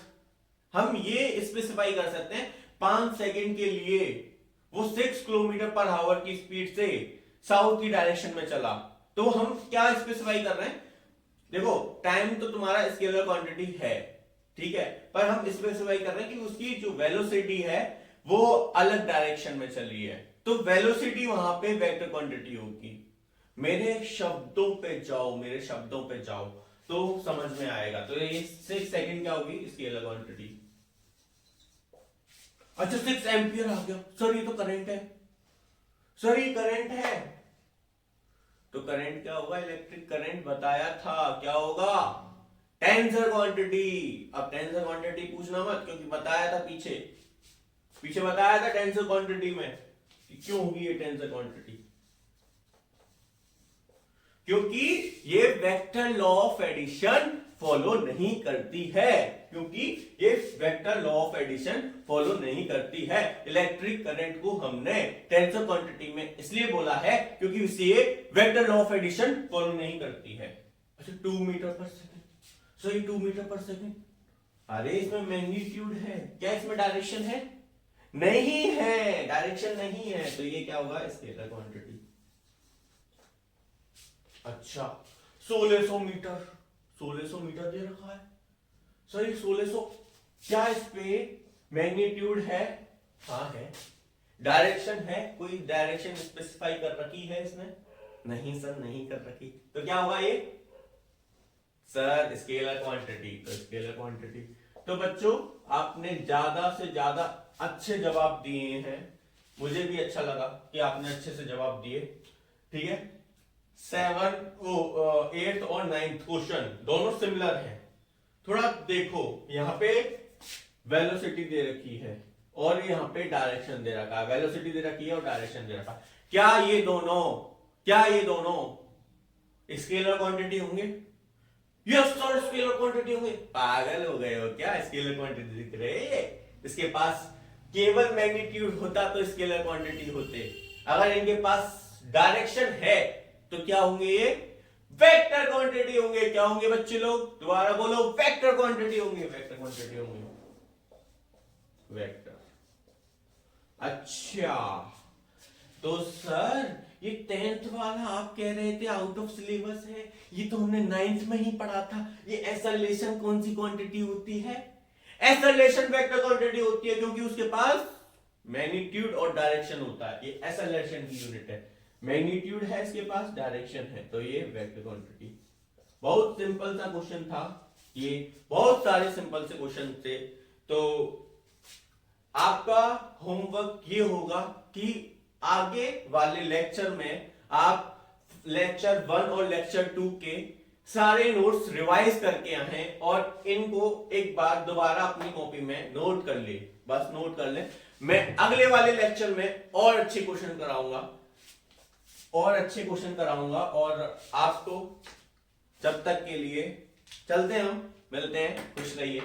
हम ये स्पेसिफाई कर सकते हैं 5 सेकंड के लिए वो 6 किलोमीटर पर आवर की स्पीड से साउथ की डायरेक्शन में चला, तो हम क्या स्पेसिफाई कर रहे हैं? देखो टाइम तो तुम्हारा स्केलर क्वांटिटी है, ठीक है, पर हम स्पेसिफाई कर रहे हैं कि उसकी जो वेलोसिटी है वो अलग डायरेक्शन में चल रही है, तो वेलोसिटी वहां पे वेक्टर क्वांटिटी होगी। मेरे शब्दों पे जाओ तो समझ में आएगा। तो ये 6 सेकंड क्या होगी? Scalar quantity. अच्छा 6 एम्पियर आ गया सर, ये तो करंट है सर, ये करंट है। तो करंट क्या होगा, इलेक्ट्रिक करंट बताया था क्या होगा, टेंसर क्वांटिटी। अब टेंसर क्वांटिटी पूछना मत, क्योंकि बताया था पीछे बताया था टेंसर क्वांटिटी में कि क्यों होगी ये टेंसर क्वांटिटी, क्योंकि ये vector law of addition follow नहीं करती है, क्योंकि ये vector law of addition follow नहीं करती है। इलेक्ट्रिक करंट को हमने टेंसर क्वांटिटी में इसलिए बोला है क्योंकि ये vector law of addition follow नहीं करती है। अच्छा 2 मीटर पर सेकंड, सही 2 मीटर पर सेकंड। अरे इसमें मैग्नीट्यूड है, क्या इसमें डायरेक्शन है, नहीं है, डायरेक्शन नहीं है, तो ये क्या होगा, स्केलर क्वांटिटी। अच्छा 1600 मीटर, 1600 मीटर दे रखा है, सही 1600। क्या इस पे मैग्नीट्यूड है, हाँ है, डायरेक्शन है, कोई डायरेक्शन स्पेसिफाई कर रखी है इसने, नहीं सर नहीं कर रखी, तो क्या होगा ये सर स्केलर क्वांटिटी, तो स्केलर क्वांटिटी। तो बच्चों आपने ज्यादा से ज्यादा अच्छे जवाब दिए हैं, मुझे भी अच्छा लगा कि आपने अच्छे से जवाब दिए, ठीक है। 8th और 9th क्वेश्चन दोनों सिमिलर हैं। थोड़ा देखो यहाँ पे वेलोसिटी दे रखी है और यहाँ पे डायरेक्शन दे रखा है, वेलोसिटी दे रखी है और डायरेक्शन दे रखा है, क्या ये दोनों स्केलर क्वांटिटी होंगे? यस सर स्केलर क्वांटिटी होंगे। पागल हो गए हो क्या, स्केलर क्वांटिटी दिख रहे, इसके पास केवल मैग्नीट्यूड होता तो स्केलर क्वांटिटी होते, अगर इनके पास डायरेक्शन है तो क्या होंगे, ये वेक्टर क्वांटिटी होंगे। क्या होंगे बच्चे लोग, दोबारा बोलो, वेक्टर क्वांटिटी होंगे, वेक्टर क्वांटिटी होंगे, वेक्टर। अच्छा तो सर ये 10th वाला आप कह रहे थे आउट ऑफ सिलेबस है, ये तो हमने 9th में ही पढ़ा था। ये एक्सेलरेशन कौन सी क्वांटिटी होती है, एक्सेलरेशन वेक्टर क्वांटिटी होती है, क्योंकि उसके पास मैग्नीट्यूड और डायरेक्शन होता है, ये एक्सेलरेशन की यूनिट है, मैग्नीट्यूड है इसके पास, डायरेक्शन है, तो ये वेक्टर क्वांटिटी। बहुत सिंपल सा क्वेश्चन था ये, बहुत सारे सिंपल से क्वेश्चन थे। तो आपका होमवर्क ये होगा कि आगे वाले लेक्चर में आप लेक्चर 1 और लेक्चर 2 के सारे नोट्स रिवाइज करके आए और इनको एक बार दोबारा अपनी कॉपी में नोट कर ले, बस नोट कर ले। मैं अगले वाले लेक्चर में और अच्छे क्वेश्चन कराऊंगा और आपको जब तक के लिए चलते, हम मिलते हैं, खुश रहिए।